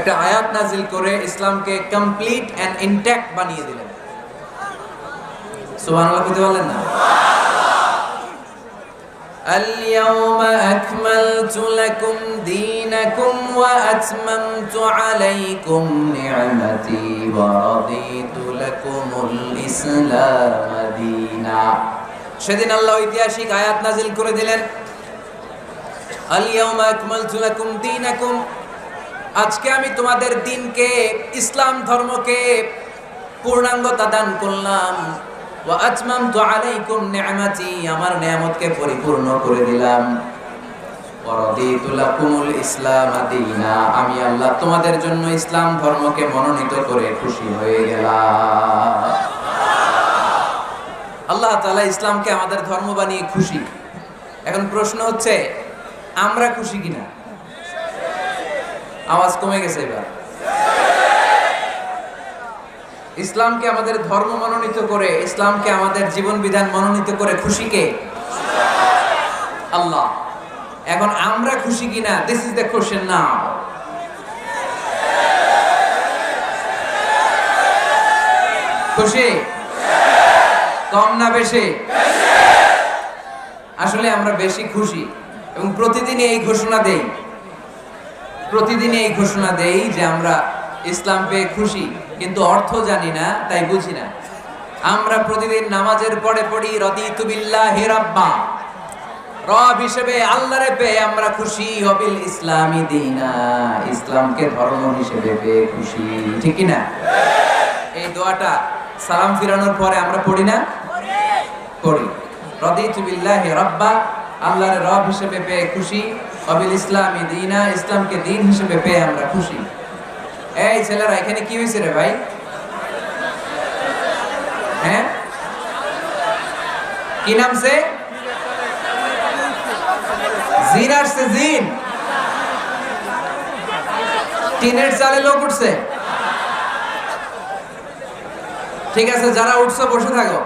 একটা আয়াত নাজিল করে ইসলামকে কমপ্লিট এন্ড ইনট্যাক্ট বানিয়ে দিলেন। সুবহানাল্লাহ বলতে বলেন না? اليوم أكملت لكم دينكم وأتممت عليكم نعمتي ورضيت لكم الإسلام دينا। সেদিন আল্লাহ ঐতিহাসিক আয়াত নাজিল করে দিলেন, اليوم أكملت لكم دينكم, আজকে আমি তোমাদের দিনকে, ইসলাম ধর্মকে পূর্ণাঙ্গতা দান করলাম। ওয়া আতমামতু আলাইকুম নি'মাতি, আমার নিয়ামতকে পরিপূর্ণ করে দিলাম। ওয়া রাদিতু লাকুমুল ইসলাম দীনা, আমি আল্লাহ তোমাদের জন্য ইসলাম ধর্মকে মনোনীত করে খুশি হয়ে গেলাম। আল্লাহ তাআলা ইসলামকে আমাদের ধর্ম বানিয়ে খুশি। এখন প্রশ্ন হচ্ছে, আমরা খুশি কিনা? আওয়াজ কমে গেছে এবার। ইসলামকে আমাদের ধর্ম মনোনীত করে, ইসলামকে আমাদের জীবন বিধান মনোনীত করে খুশি কে? আল্লাহ। এখন আমরা খুশি কিনা? দিস ইজ দ্য কোশ্চেন নাও। খুশি? কম না বেশি? আসলে আমরা বেশি খুশি এবং প্রতিদিন এই ঘোষণা দেই যে আমরা ইসলাম পেয়ে খুশি, কিন্তু অর্থ জানি না, তাই বুঝি না। আমরা প্রতিদিন নামাজের পরে পড়ি রাদিতু বিল্লাহি রাব্বা, রব হিসেবে আল্লাহরে পেয়ে আমরা খুশি। ওয়াবিল ইসলামি দীনা, ইসলামকে ধর্ম হিসেবে পেয়ে খুশি। ঠিক কি না? এই দোয়াটা সালাম ফিরানোর পরে আমরা পড়ি না? পড়ি। রাদিতু বিল্লাহি রাব্বা, আল্লাহর রব হিসেবে পেয়ে খুশি। ওয়াবিল ইসলামি দীনা, ইসলামকে দিন হিসেবে পেয়ে আমরা খুশি। এই ছেলেরা, এখানে কি হয়েছে রে ভাই? হ্যাঁ, কি নামছে? জিন আসছে, জিন। টিনের চালে লোক উঠছে। ঠিক আছে, যারা উঠছো বসে থাকো।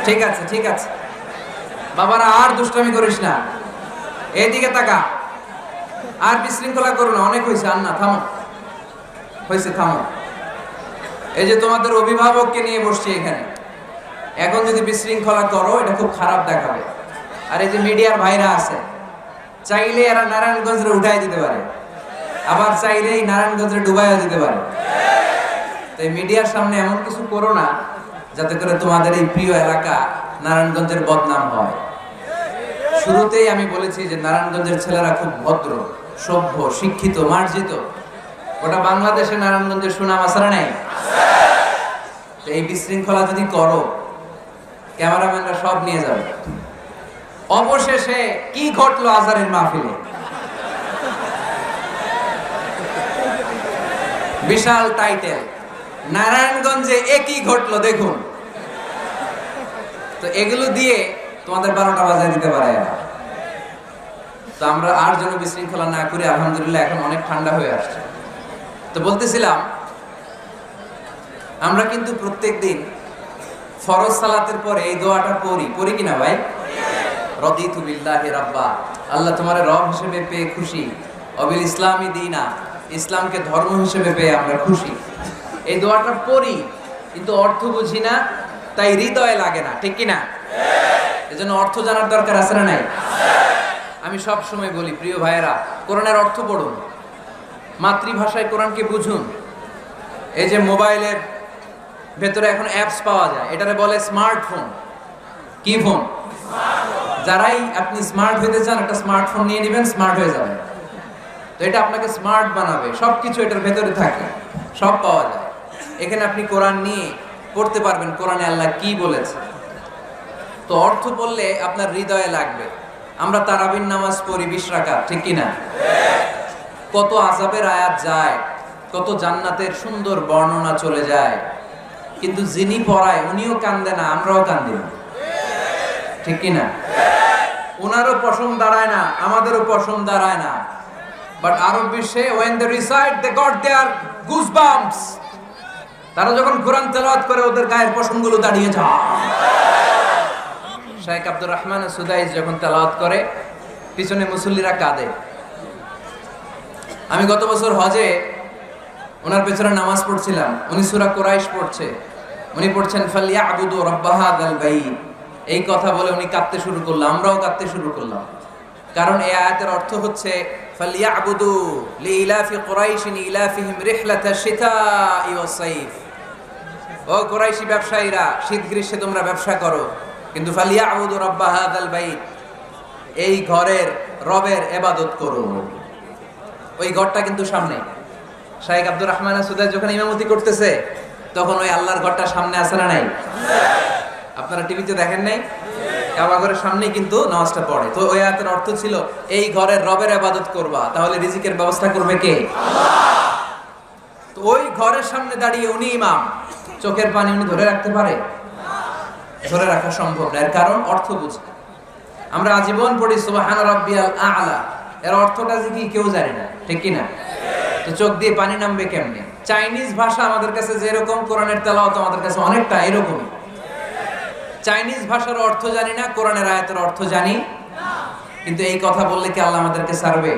ঠিক আছে, ঠিক আছে বাবারা, আর দুষ্টামি করিস না, এদিকে তাকা। আর বিশৃঙ্খলা করো না, অনেক হয়েছে। আর না, থামো, হয়েছে, থামো। এই যে তোমাদের অভিভাবককে নিয়ে বসছি এখানে, এখন যদি বিশৃঙ্খলা করো এটা খুব খারাপ দেখাবে। আর এই যে মিডিয়ার ভাইরা আছে, চাইলে এরা নারায়ণগঞ্জে উঠাই দিতে পারে, আবার চাইলেই নারায়ণগঞ্জে ডুবাইও দিতে পারে। তো এই মিডিয়ার সামনে এমন কিছু করো না যাতে করে তোমাদের এই প্রিয় এলাকা নারায়ণগঞ্জের বদনাম হয়। শুরুতেই আমি বলেছি যে নারায়ণগঞ্জের ছেলেরা খুব ভদ্র, সভ্য, শিক্ষিত, মার্জিত। ওটা বাংলাদেশে নারায়ণগঞ্জের সুনাম আছে না নাই? তো এই বিশৃঙ্খলা যদি করো, ক্যামেরাম্যানরা সব নিয়ে যাবে। অবশেষে কি ঘটলো আজারের মাহফিলে? বিশাল টাইটেল, নারায়ণগঞ্জে একই ঘটলো দেখুন। তো এগুলো দিয়ে তোমাদের 12টা বাজায় দিতে পারে এরা। তো আমরা আর যেন বিশৃঙ্খলা না করি। আলহামদুলিল্লাহ এখন অনেক ঠান্ডা হয়ে আসছে। তো বলতেছিলাম, আমরা কিন্তু প্রত্যেকদিন ফরজ সালাতের পরে এই দোয়াটা পড়ি কিনা ভাই? রাদিতু বিল্লাহি রাব্বা, আল্লাহ তোমার রব হিসেবে পেয়ে খুশি। ওয়াবিল ইসলামি দীনা, ইসলামকে ধর্ম হিসেবে পেয়ে আমরা খুশি। এই দোয়াটা পড়ি, কিন্তু অর্থ বুঝি না, তাই হৃদয়ে লাগে না। ঠিক কিনা? এজন্য অর্থ জানার দরকার আছে না নাই? আমি সব সময় বলি, প্রিয় ভাইয়েরা, কোরআনের অর্থ পড়ুন, মাতৃভাষায় কোরআনকে বুঝুন। এই যে মোবাইলের ভেতরে এখন অ্যাপস পাওয়া যায়, এটারে বলে স্মার্টফোন। কি ফোন? যারাই আপনি স্মার্ট হতে চান, একটা স্মার্টফোন নিয়ে নেবেন, স্মার্ট হয়ে যাবে। তো এটা আপনাকে স্মার্ট বানাবে। সবকিছু এটার ভেতরে থাকে, সব পাওয়া যায়। এখানে আপনি কোরআন নিয়ে পড়তে পারবেন, কোরআনে আল্লাহ কি বলেছে। তো অর্থ বললে আপনার হৃদয়ে লাগবে। আমরা তারাবির নামাজ পড়ি 20 রাকাত, ঠিক কিনা? কত আযাবের আয়াত যায়, কত জান্নাতের সুন্দর বর্ণনা চলে যায়, কিন্তু যিনি পড়ায় উনিও কান্দে না, আমরাও কান্দি না। ঠিক কিনা? ওনারও পশম দাঁড়ায় না, আমাদেরও পশম দাঁড়ায় না। বাট আরব বিশ্বে when they recite they got their goosebumps, তারা যখন কোরআন তেলাওয়াত করে ওদের গায়ের পশমগুলো দাঁড়িয়ে যায়। শেখ আব্দুর রহমান সুদাইস যখন তেলাওয়াত করে, পিছনে মুসল্লিরা কাঁদে। আমি গত বছর হজে ওনার পেছনে নামাজ পড়ছিলাম, উনি সূরা কুরাইশ পড়ছে, উনি পড়ছেন ফালিয়াবুদু রাব্বা হাযাল বাইত। এই কথা বলে উনি কাঁদতে শুরু করলো, আমরাও কাঁদতে শুরু করলাম। কারণ এই আয়াতের অর্থ হচ্ছে ফালিয়াবুদু লিইলাফি কুরাইশিন ইলাফিহিম রিহলাতাশ শিতাই ওয়াস সাইফ। ও কুরাইশি ব্যবসায়ীরা, শীত গ্রীষ্মে তোমরা ব্যবসা করো, কিন্তু ফালিয়াবুদু রাব্বা হাযাল বাইত, এই ঘরের রবের ইবাদত করো। ওই ঘরটা কিন্তু সামনে। শাইখ আব্দুর রহমান সুদাই যখন ইমামতি করতেছে তখন ওই আল্লাহর ঘরটা সামনে আছে না নাই? আপনারা টিভিতে দেখেন নাই? কাবা ঘরের সামনেই কিন্তু নামাজটা পড়ে। তো ওই আয়াতের অর্থ ছিল এই ঘরের রবের ইবাদত করবা, তাহলে রিজিকের ব্যবস্থা করবে কে? তো ওই ঘরের সামনে দাঁড়িয়ে উনি ইমাম, চোখের পানি উনি ধরে রাখতে পারে? ধরে রাখা সম্ভব না। এর কারণ অর্থ বুঝে। আমরা আজীবন পড়ি সুবহান রাব্বিয়াল আ'লা, এর অর্থটা যে কি কেউ জানে না, ঠিক কি না? তো চোখ দিয়ে পানি নামবে কেমনে? চাইনিজ ভাষা আমাদের কাছে যেরকম, কোরআনের তেলাওয়াত আমাদের কাছে অনেকটা এরকমই। চাইনিজ ভাষার অর্থ জানি না, কোরআনের আয়াতের অর্থ জানি না, কিন্তু এই কথা বললে কি আল্লাহ আমাদেরকে ছাড়বে?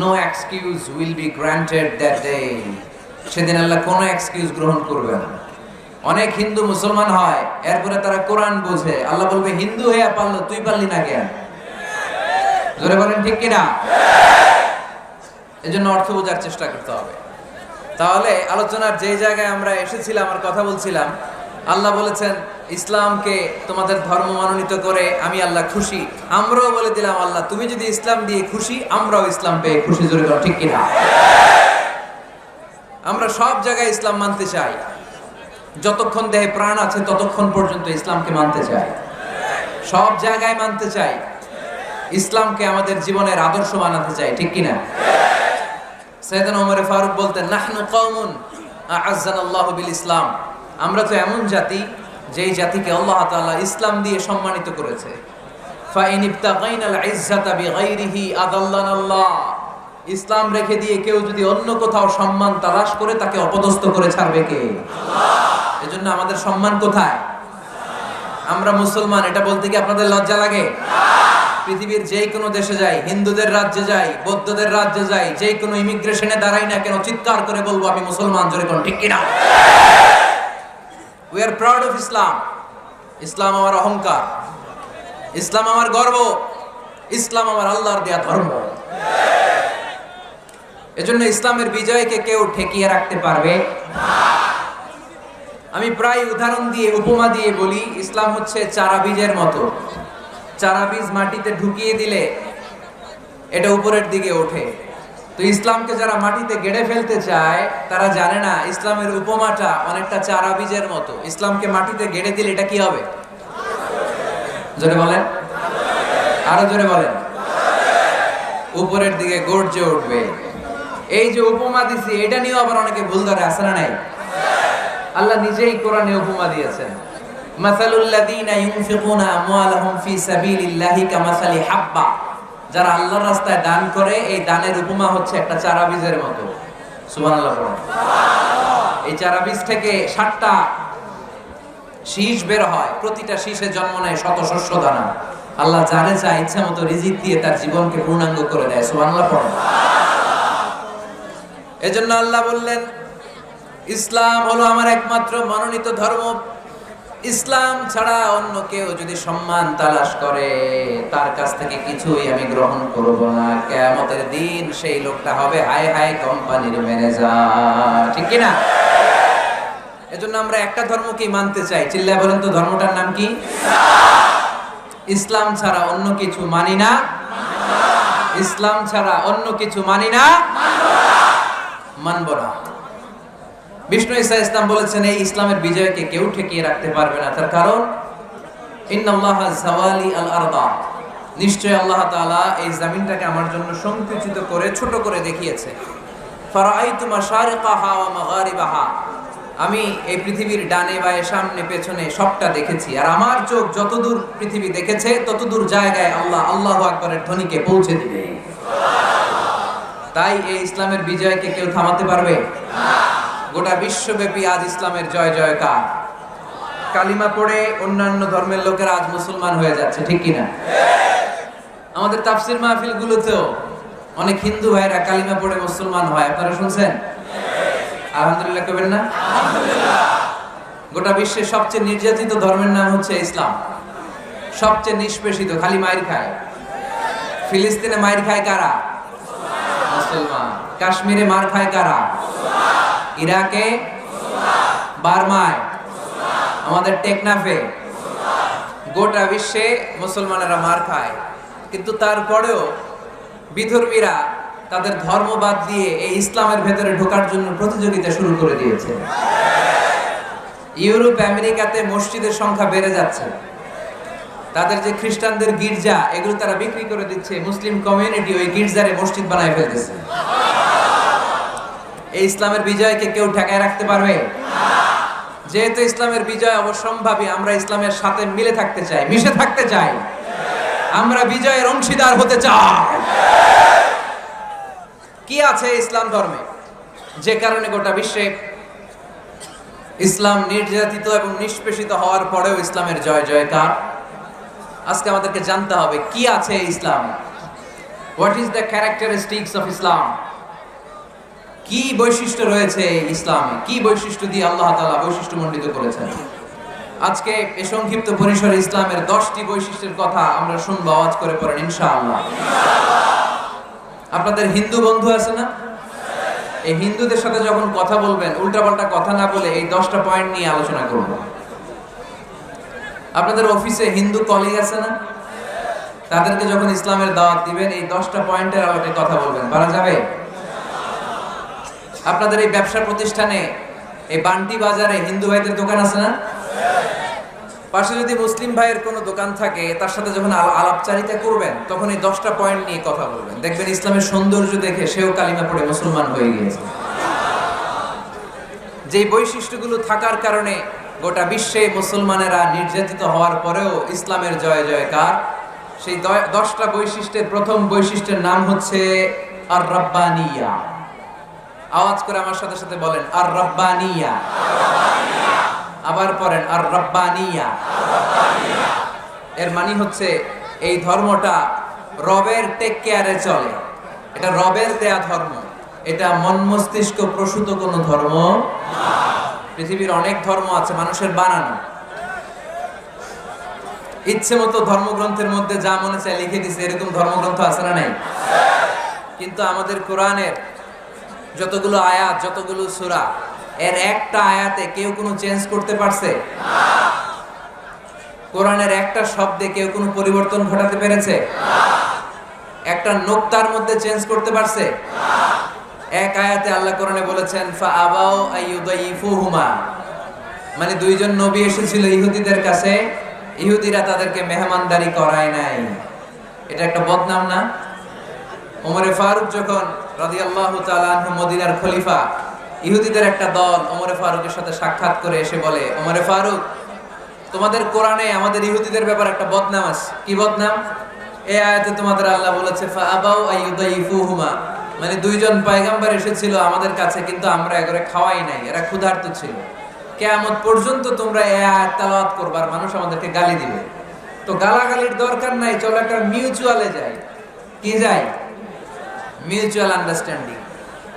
No excuse will be granted that day. সেদিন আল্লাহ কোনো এক্সকিউজ গ্রহণ করবে না। অনেক হিন্দু মুসলমান হয়, এরপরে তারা কোরআন বোঝে, আল্লাহ বলবে হিন্দু হয়ে পারলো, তুই পারলি না কেন? জোরে বলেন ঠিক কিনা? এজন্য অর্থ বোঝার চেষ্টা করতে হবে। তাহলে আলোচনার যে জায়গায় আমরা এসেছিলাম আর কথা বলছিলাম, আল্লাহ বলেছেন ইসলামকে তোমাদের ধর্ম মনোনীত করে আমি আল্লাহ খুশি। আমরাও বলে দিলাম আল্লাহ তুমি যদি ইসলাম দিয়ে খুশি, আমরাও ইসলাম পেয়ে খুশি। জোরে বলো ঠিক কিনা? আমরা সব জায়গায় ইসলাম মানতে চাই, যতক্ষণ দেহে প্রাণ আছে ততক্ষণ পর্যন্ত ইসলামকে মানতে চাই, সব জায়গায় মানতে চাই, ইসলামকে আমাদের জীবনের আদর্শ বানাতে চাই, ঠিক কিনা? সাইয়েদনা ওমর ফারুক বলতেন নাহনু কওমুন আ'আজ্জানাল্লাহু বিল ইসলাম, আমরা তো এমন জাতি যেই জাতিকে আল্লাহ তাআলা ইসলাম দিয়ে সম্মানিত করেছে। ফাইন ইবতাগাইনাল ইজ্জাতা বিগাইরিহি আদাল্লানাল্লাহ, ইসলাম রেখে দিয়ে কেউ যদি অন্য কোথাও সম্মান তালাশ করে তাকে অপদস্থ করে ছাড়বে কে? আল্লাহ। এজন্য আমাদের সম্মান কোথায়? আমরা মুসলমান, এটা বলতে কি আপনাদের লজ্জা লাগে? পৃথিবীর যে কোনো দেশে যাই, হিন্দুদের রাজ্যে যাই, বৌদ্ধদের রাজ্যে যাই, যে কোনো ইমিগ্রেশনে দাঁড়াই না কেন, চিৎকার করে বলবো আমি মুসলমান। জোরে কোন ঠিক কিনা? We are proud of Islam. ইসলাম আমার অহংকার, ইসলাম আমার গর্ব, ইসলাম আমার আল্লাহর দেয়া ধর্ম। এজন্য ইসলামের বিজয়কে কেউ ঠেকিয়ে রাখতে পারবে না। আমি প্রায় উদাহরণ দিয়ে, উপমা দিয়ে বলি, ইসলাম হচ্ছে চারা বীজের মতো। চারা বীজ মাটিতে ঢুকিয়ে দিলে এটা উপরের দিকে ওঠে। তো ইসলামকে যারা মাটিতে গেড়ে ফেলতে চায় তারা জানে না ইসলামের উপমাটা অনেকটা চারা বীজের মতো। ইসলামকে মাটিতে গেড়ে দিলে এটা কি হবে? জোরে বলেন, আরো জোরে বলেন। উপরের দিকে গর্জে উঠবে। এই যে উপমা দিছি, এটা নিয়েও আবার অনেকে ভুল ধরে, আছে না নাই? আল্লাহ নিজেই কোরআনে উপমা দিয়েছেন। মাসালুল লাযীনা ইউনফিকুনা আমওয়ালাহুম ফি সাবিলিল্লাহি কামাসালি হাব্বা, যারা আল্লাহর রাস্তায় দান করে এই দানের উপমা হচ্ছে একটা চারা বীজের মতো। সুবহানাল্লাহ পড়ুন। এই চারা বীজ থেকে 7টা শীষ বের হয়, প্রতিটা শীষে জন্ম নেয় শত শস্য দানা। আল্লাহ যারে চায় ইচ্ছা মতো রিজিক দিয়ে তার জীবনকে পূর্ণাঙ্গ করে দেয়। সুবহানাল্লাহ পড়ুন। এজন্য আল্লাহ বললেন ইসলাম হলো আমার একমাত্র মনোনীত ধর্ম। ইসলাম ছাড়া অন্য কেউ যদি সম্মান তালাশ করে তার কাছ থেকে কিছুই আমি গ্রহণ করব না। কিয়ামতের দিন সেই লোকটা হবে হায় হায় কোম্পানির ম্যানেজার, ঠিক কি না? এজন্য আমরা একটা ধর্মকেই মানতে চাই। চিল্লায় বলেন তো ধর্মটার নাম কি? ইসলাম ছাড়া অন্য কিছু মানি না, ইসলাম ছাড়া অন্য কিছু মানি না, মানব না। বিষ্ণু ঈসা ইসলাম বলেছেন এই ইসলামের বিজয়কে কেউ ঠেকিয়ে রাখতে পারবে না। তার কারণ ইন্নাল্লাহা যাওয়ালি আল আরদা, নিশ্চয় আল্লাহ তাআলা এই জমিনটাকে আমার জন্য সংকুচিত করে ছোট করে দেখিয়েছে। ফারাআইতু মাশারিকাহা ওয়া মাগারিবাহা, আমি এই পৃথিবীর ডানে বায়ে সামনে পেছনে সবটা দেখেছি। আর আমার চোখ যতদূর পৃথিবী দেখেছে ততদূর জায়গায় আল্লাহ আল্লাহু আকবারের ধ্বনিকে পৌঁছে দিবে। তাই এই ইসলামের বিজয়কে কেউ থামাতে পারবে না। গোটা বিশ্বব্যাপী আজ ইসলামের জয় জয়কার। কালিমা পড়ে অন্যান্য ধর্মের লোকেরা আজ মুসলমান হয়ে যাচ্ছে, ঠিক কিনা? আমাদের তাফসির মাহফিল গুলোতেও অনেক হিন্দু ভাইরা কালিমা পড়ে মুসলমান হয়, আপনারা শুনছেন? আলহামদুলিল্লাহ কবেন না? গোটা বিশ্বের সবচেয়ে নির্যাতিত ধর্মের নাম হচ্ছে ইসলাম, সবচেয়ে নিষ্পেষিত, খালি মাইর খায়। ফিলিস্তিনে মাইর খায় কারা? মুসলমান। কাশ্মীরে মার খায় কারা? ইরাকে, বার্মায়, আমাদের টেকনাফে, গোটা বিশ্বে মুসলমানেরা মার খায়। কিন্তু তারপরেও বিধর্মীরা তাদের ধর্ম বাদ দিয়ে এই ইসলামের ভেতরে ঢোকার জন্য প্রতিযোগিতা শুরু করে দিয়েছে। ইউরোপ আমেরিকাতে মসজিদের সংখ্যা বেড়ে যাচ্ছে, তাদের যে খ্রিস্টানদের গির্জা এগুলো তারা বিক্রি করে দিচ্ছে, মুসলিম কমিউনিটি ওই গির্জারে মসজিদ বানায় ফেলতেছে। এই ইসলামের বিজয়কে কেউ ঠেকায় রাখতে পারবে? যেহেতু ইসলামের বিজয় অবশ্যম্ভাবী, আমরা ইসলামের সাথে মিলে থাকতে চাই, মিশে থাকতে চাই, আমরা বিজয়ের অংশীদার হতে চাই। কি আছে ইসলাম ধর্মে যে কারণে গোটা বিশ্বে ইসলাম নির্যাতিত এবং নিষ্পেষিত হওয়ার পরেও ইসলামের জয় জয়কার? আজকে আমাদেরকে জানতে হবে কি আছে ইসলাম। What is the characteristics of Islam? কি বৈশিষ্ট্য রয়েছে ইসলামে, কি বৈশিষ্ট্য দিয়ে আল্লাহ তাআলা বৈশিষ্ট্যমণ্ডিত করেছেন। আজকে এই সংক্ষিপ্ত পরিসরে ইসলামের 10টি বৈশিষ্ট্যের কথা আমরা শুনবো, আওয়াজ করে পড়েন ইনশাআল্লাহ। আপনাদের হিন্দু বন্ধু আছে না? এই হিন্দুদের সাথে যখন কথা বলবেন উল্টাপাল্টা কথা না বলে এই 10টা পয়েন্ট নিয়ে আলোচনা করব। আপনাদের অফিসে হিন্দু কলিগ আছে না? তাদেরকে যখন ইসলামের দাওয়াত দিবেন এই 10টা পয়েন্টের আলোকে কথা বলবেন, পারা যাবে? আপনাদের এই ব্যবসা প্রতিষ্ঠানে, এই বান্টি বাজারে হিন্দু ভাইদের দোকান আছে না? পাশে যদি মুসলিম ভাইয়ের কোনো দোকান থাকে তার সাথে যখন আলাপচারিতা করবেন তখন এই 10টা পয়েন্ট নিয়ে কথা বলবেন, দেখবেন ইসলামের সৌন্দর্য দেখে সেও কালিমা পড়ে মুসলমান হয়ে গিয়েছে। যে বৈশিষ্ট্যগুলো থাকার কারণে গোটা বিশ্বে মুসলমানেরা নির্যাতিত হওয়ার পরেও ইসলামের জয় জয়কার, সেই 10টা বৈশিষ্ট্যের প্রথম বৈশিষ্ট্যের নাম হচ্ছে আর রাব্বানিয়া। আওয়াজ করে আমার সাথে সাথে বলেন আর রাব্বানিয়া। আবার পড়েন আর রাব্বানিয়া। এর মানে হচ্ছে এই ধর্মটা রবের টেক কেয়ারে চলে, এটা রবের দেয়া ধর্ম, এটা মন মস্তিষ্ক প্রসূত কোনো ধর্ম না। পৃথিবীর অনেক ধর্ম আছে মানুষের বানানো, ইচ্ছে মতো ধর্মগ্রন্থের মধ্যে যা মনে চায় লিখে দিছে, এরকম ধর্মগ্রন্থ আছে না নাই? কিন্তু আমাদের কোরআনের যতগুলো আয়াত, যতগুলো সূরা, এর একটা আয়াতে কেউ কোনো চেঞ্জ করতে পারছে? কোরআনের একটা শব্দে কেউ কোনো পরিবর্তন ঘটাতে পেরেছে? একটা নোক্তার মধ্যে চেঞ্জ করতে পারছে? এক আয়াতে আল্লাহ কোরআনে বলেছেন ফাআবাউ আইয়ুদাইফুহুমা, মানে দুইজন নবী এসেছিল ইহুদিদের কাছে, ইহুদিরা তাদেরকে মেহমানদারি করায় নাই। এটা একটা বদনাম না? ওমরে ফারুক যখন রাদিয়াল্লাহু তাআলা আনহু মদিনার খলিফা, ইহুদিদের একটা দল ওমরে ফারুকের সাথে সাক্ষাৎ করে এসে বলে, ওমরে ফারুক, তোমাদের কোরআনে আমাদের ইহুদিদের ব্যাপারে একটা বদনাম আছে। কি বদনাম? এই আয়াতে তোমাদের আল্লাহ বলেছে ফাআবাউ আইয়ুদাইফুহুমা, মানে দুইজন পয়গম্বর এসেছিল আমাদের কাছে কিন্তু আমরা এগুলো খাওয়াই নাই, এরা ক্ষুধার্ত ছিল। কিয়ামত পর্যন্ত তোমরা এই আয়াত তেলাওয়াত করবে আর মানুষ আমাদেরকে গালি দিবে। তো গালাগালির দরকার নাই, চলো একটা মিউচুয়ালে যাই। কি যাই? Mutual understanding.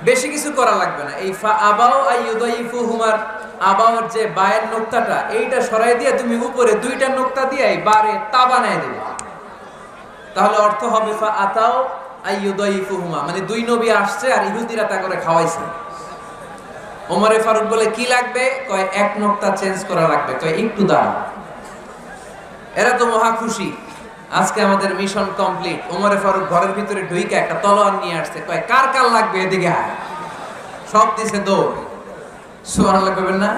বেশি কিছু করা লাগবে না। এই ফাআবাউ আইয়ুদাইফুহুমার আবাওর যে বায়ের নোক্তাটা, এইটা সরাই দিয়ে তুমি উপরে দুইটা নোক্তা দিয়ে এই বারে তা বানায় দেবে, তাহলে অর্থ হবে ফাআতাউ আইয়ুদাইফুহুমা, মানে দুই নবী আসছে আর ইহুদিরা তা করে খাওয়াইছে। ওমরে ফারুক বলে কি লাগবে? কয় এক নোক্তা চেঞ্জ করা লাগবে। কয় একটু দাঁড়া। এরা তো মহা খুশি, আজকে আমাদের মিশন কমপ্লিট। ওমরে ফারুক ঘরের ভিতরে ঢুইকা একটা তলোয়ার নিয়ে আসছে, কয় কার কার লাগবে এদিকে আয়। সব দিছে দৌড়। সুবহানাল্লাহ কইবেন না?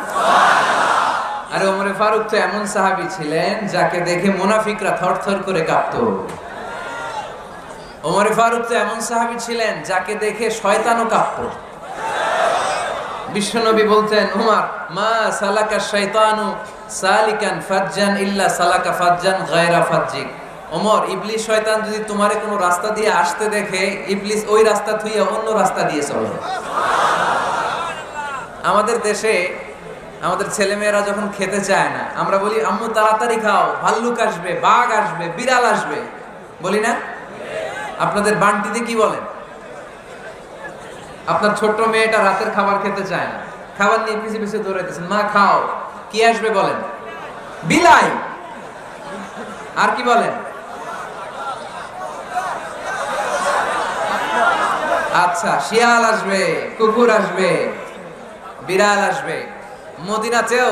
আরে ওমরে ফারুক তো এমন সাহাবী ছিলেন যাকে দেখে মুনাফিকরা থরথর করে কাঁপতো। ওমরে ফারুক তো এমন সাহাবী ছিলেন যাকে দেখে শয়তানও কাঁপতো। বিশ্বনবী বলতেন, উমর মা সালাকা শাইতানু সালিকান ফাজ্জান ইল্লা সালাকা ফাজ্জান গায়রা ফাজ্জিক। ওমর, ইবলিস শয়তান যদি তোমারে কোনো রাস্তা দিয়ে আসতে দেখে, ইবলিস ওই রাস্তা থুইয়া অন্য রাস্তা দিয়ে চলে। আমাদের দেশে আমাদের ছেলেমেয়েরা যখন খেতে চায় না, আমরা বলি আম্মু তাড়াতাড়ি খাও, ভাল্লুক আসবে, বাঘ আসবে, বিড়াল আসবে, বলি না? আপনাদের বান্টিতে কি বলেন? আপনার ছোট্ট মেয়েটা রাতের খাবার খেতে চায় না, খাবার নিয়ে পিছে পিছে দৌড়াইতেছেন, মা খাও, কি আসবে বলেন? বিলাই। আর কি বলেন? আচ্ছা, শিয়াল আসবে, কুকুর আসবে, বিড়াল আসবে। মদিনাতেও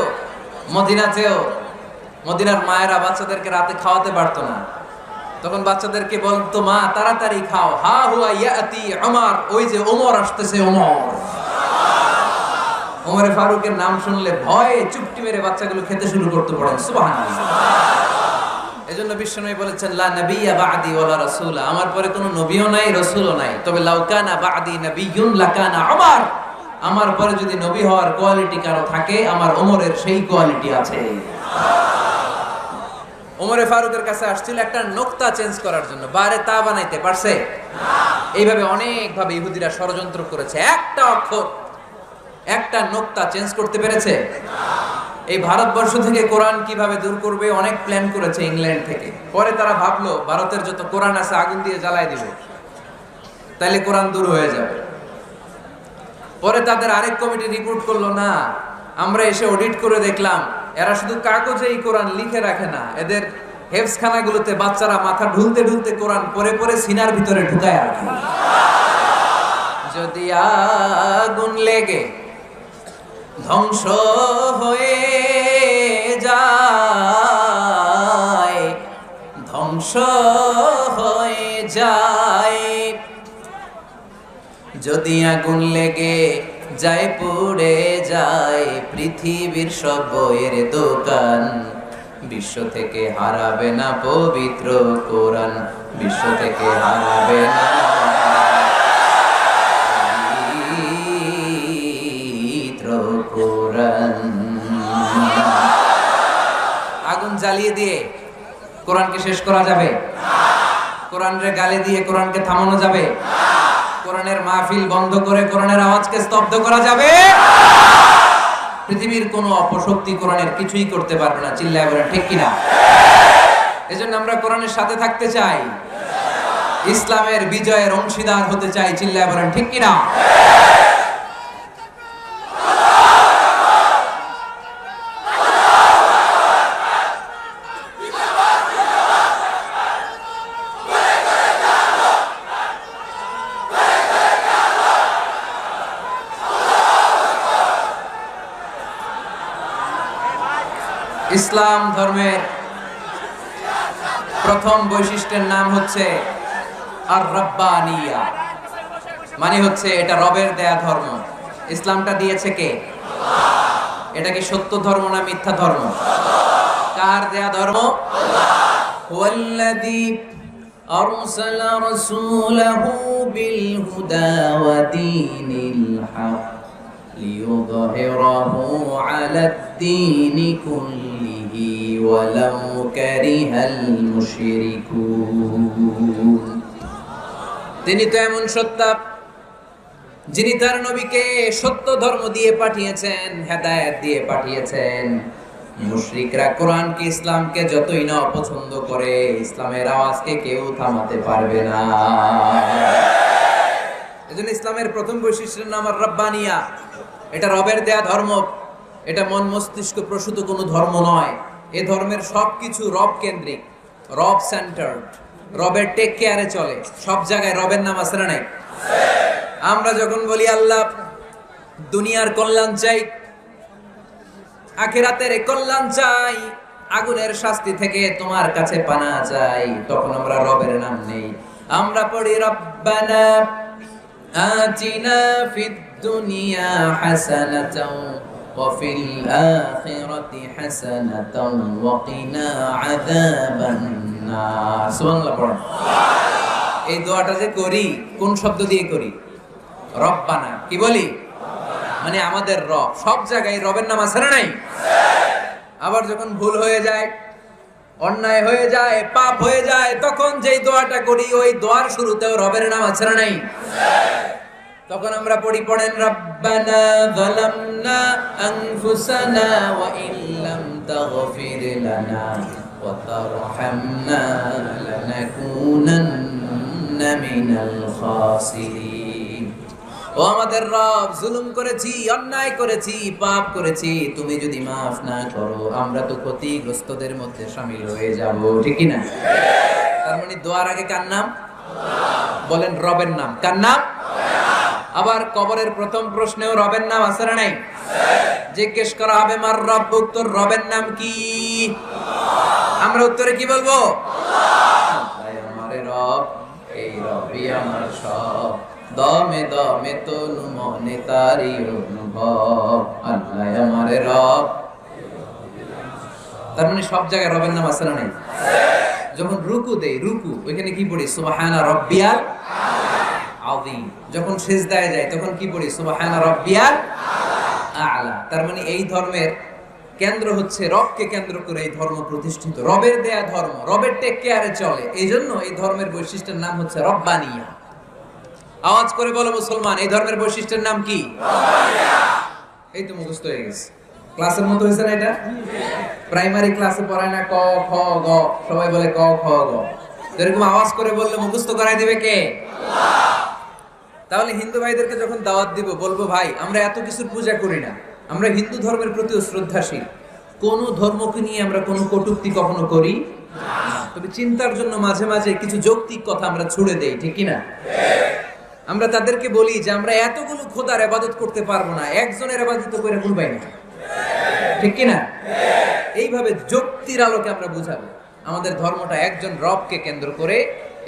মদিনার মায়েরা বাচ্চাদেরকে রাতে খাওয়াতে পারতো না, তখন বাচ্চাদেরকে বলতো, মা তাড়াতাড়ি খাও, হা হুয়া ইয়াতি ওমর, ওই যে ওমর আসতেছে। ওমরে ফারুকের নাম শুনলে ভয়ে চুপটি মেরে বাচ্চাগুলো খেতে শুরু করতে পড়েন। সুবহানাল্লাহ। এজন্য বিশ্বনবী বলেছেন, লা নাবিয়্যা বা'দি ওয়ালা রাসূলা, আমার পরে কোনো নবীও নাই, রাসূলও নাই, তবে লাউ কানা বা'দি নাবিয়্যুন লাকানা ওমর, আমার পরে যদি নবী হওয়ার কোয়ালিটি কারো থাকে, আমার ওমরের সেই কোয়ালিটি আছে। ওমরে ফারুকের কাছে আসছিল একটা নোক্তা চেঞ্জ করার জন্য, বারে তা বানাইতে পারছে না। এইভাবে অনেকভাবে ইহুদিরা ষড়যন্ত্র করেছে, একটা অক্ষর, একটা নোক্তা চেঞ্জ করতে পেরেছে না। এই ভারতবর্ষ থেকে কোরআন কিভাবে দূর করবে অনেক প্ল্যান করেছে ইংল্যান্ড থেকে। পরে তারা ভাবলো ভারতের যত কোরআন আছে আগুন দিয়ে জ্বালায় দিবে, তাইলে কোরআন দূর হয়ে যাবে। পরে তাদের আরেক কমিটি রিপোর্ট করলো, না, আমরা এসে অডিট করে দেখলাম এরা শুধু কাগজেই কোরআন লিখে রাখে না, এদের হেফজখানাগুলোতে বাচ্চারা মাথা ঢুলতে ঢুলতে কোরআন পড়ে পড়ে সিনার ভিতরে ঢুকায় রাখে। যদি আগুন লেগে ধ্বংস হয়ে যায়, ধ্বংস হয়ে যায়, যদি আগুন লেগে যায় পুড়ে যায় পৃথিবীর সব বইয়ের দোকান, বিশ্ব থেকে হারাবে না পবিত্র কোরআন, বিশ্ব থেকে হারাবে না পবিত্র কোরআন। আগুন জ্বালিয়ে দিয়ে কোরআনকে শেষ করা যাবে? কোরআনের গালি দিয়ে কোরআনকে থামানো যাবে? কোরআনের মাহফিল বন্ধ করে কোরআনের আওয়াজকে স্তব্ধ করা যাবে? পৃথিবীর কোনো অপশক্তি কোরআনের কিছুই করতে পারবে না। চিল্লায় বলেন ঠিক কিনা? এজন্য আমরা কোরআনের সাথে থাকতে চাই, ইসলামের বিজয়ের অংশীদার হতে চাই। চিল্লায় বলেন ঠিক কিনা? ইসলাম ধর্মের প্রথম বৈশিষ্ট্যের নাম হচ্ছে আর রব্বানিয়া, মানে হচ্ছে এটা রবের দেয়া ধর্ম। ইসলামটা দিয়েছে কে? এটা কি সত্য ধর্ম না মিথ্যা ধর্ম? কার দেয়া ধর্ম? হুয়াল্লাযী আরসালা রাসূলাহু বিল হুদা ওয়া দীনিল হক লিইয়ুযহিরাহু আলাদ-দীনি কুল্লিহি ওয়ালাউ কারিহাল মুশরিকুন। তিনি তো এমন সত্তা যিনি তার নবীকে সত্য ধর্ম দিয়ে পাঠিয়েছেন, হেদায়েত দিয়ে পাঠিয়েছেন। মুশরিকরা কোরআনকে, ইসলামকে যতই না অপছন্দ করে, ইসলামের আওয়াজকে কেউ থামাতে পারবে না। এজন্য ইসলামের প্রথম বৈশিষ্ট্যের নাম আর রব্বানিয়া। এটা রবের দেয়া ধর্ম, এটা মন মস্তিষ্ক প্রসূত কোনো ধর্ম নয়। এই ধর্মের সবকিছু রব কেন্দ্রিক, রব সেন্টার্ড, রবের টেক কেয়ারে চলে। সব জায়গায় রবের নাম আছে না নাই? আমরা যখন বলি আল্লাহ দুনিয়ার কল্যাণ চাই, আখিরাতের কল্যাণ চাই, আগুনের শাস্তি থেকে তোমার কাছে পানা চাই, তখন আমরা রবের নাম নেই। আমরা পড়ি রব্বানা আতিনা ফিদ দুনিয়া হাসানাতাও ওয়া ফিল আখিরাতি হাসানাতাও ওয়া কিনা আযাবান নার। সুবহানাল্লাহ পড়ুন। এই দোয়াটা যে করি কোন শব্দ দিয়ে করি? রব্বানা। কি বলি? মানে আমাদের রব। সব জায়গায় রবের নাম আছে না নাই? আবার যখন ভুল হয়ে যায়, অন্যায় হয়ে যায়, পাপ হয়ে যায়, তখন যেই দোয়াটা করি ওই দোয়ার শুরুতেও রবের নাম আছে না নাই? তখন আমরা পড়েন রব্বানা যালামনা আনফুসানা ওয়া ইল্লাম তাগফির লানা ওয়া তারহামনা লানাকুনান্না মিনাল খাসিরিন। ও আমাদের রব, জুলুম করেছি, অন্যায় করেছি, পাপ করেছি, তুমি যদি মাফ না করো আমরা তো ক্ষতিগ্রস্তদের মধ্যে শামিল হয়ে যাব, ঠিক কি না? তার মানে দোয়ার আগে কার নাম? বলেন রবের নাম। কার নাম? আবার কবরের প্রথম প্রশ্নেও রবের নাম আছে না নাই? জিজ্ঞেস করা হবে মার রব্বুক, তোর রবের নাম কি? আমরা উত্তরে কি বলবো? আল্লাহ আমারে রব, এই রবই আমার সব, দমে দমে তনু মনে তারি অনুভব, আল্লাহ আমারে রব। তার মানে সব জায়গায় রবের নাম আছে না নাই? যখন রুকু দেই, রুকু ওইখানে কি পড়ি? সুবহানা রাব্বিয়াল আযীম। যখন সিজদায় যাই তখন কি পড়ি? সুবহানা রাব্বিয়াল আ'লা। তার মানে এই ধর্মের কেন্দ্র হচ্ছে রবকে কেন্দ্র করে এই ধর্ম প্রতিষ্ঠিত, রবের দেয়া ধর্ম, রবের টেক কেয়ারে চলে। এই জন্য এই ধর্মের বৈশিষ্ট্যের নাম হচ্ছে রব্বানিয়া। আওয়াজ করে বলো মুসলমান, এই ধর্মের বৈশিষ্ট্যের নাম কি? রব্বানিয়া। এই তো মুখস্থ হয়ে গেছে। ক্লাসের মতো হয়েছে না এটা? প্রাইমারি ক্লাসে পড়ায় না ক খ গ, সবাই বলে ক খ গ। এরকম আওয়াজ করে বললে মুখস্থ করাই দিবে কে? আল্লাহ। তাহলে হিন্দু ভাইদেরকে যখন দাওয়াত দিব বলবো, ভাই আমরা এত কিছুর পূজা করি না, আমরা হিন্দু ধর্মের প্রতিও শ্রদ্ধাশীল, কোন ধর্মকে নিয়ে আমরা কোনো কটূক্তি কখনো করি না, তবে চিন্তার জন্য মাঝে মাঝে কিছু যৌক্তিক কথা আমরা ছুড়ে দেই, ঠিক কি না? আমরা তাদেরকে বলি যে আমরা এতগুলো খোদার ইবাদত করতে পারবো না, একজনের ইবাদত করে ভুলবাই না, ঠিক কি না? এইভাবে যুক্তির আলোকে আমরা বুঝাবো আমাদের ধর্মটা একজন রবকে কেন্দ্র করে।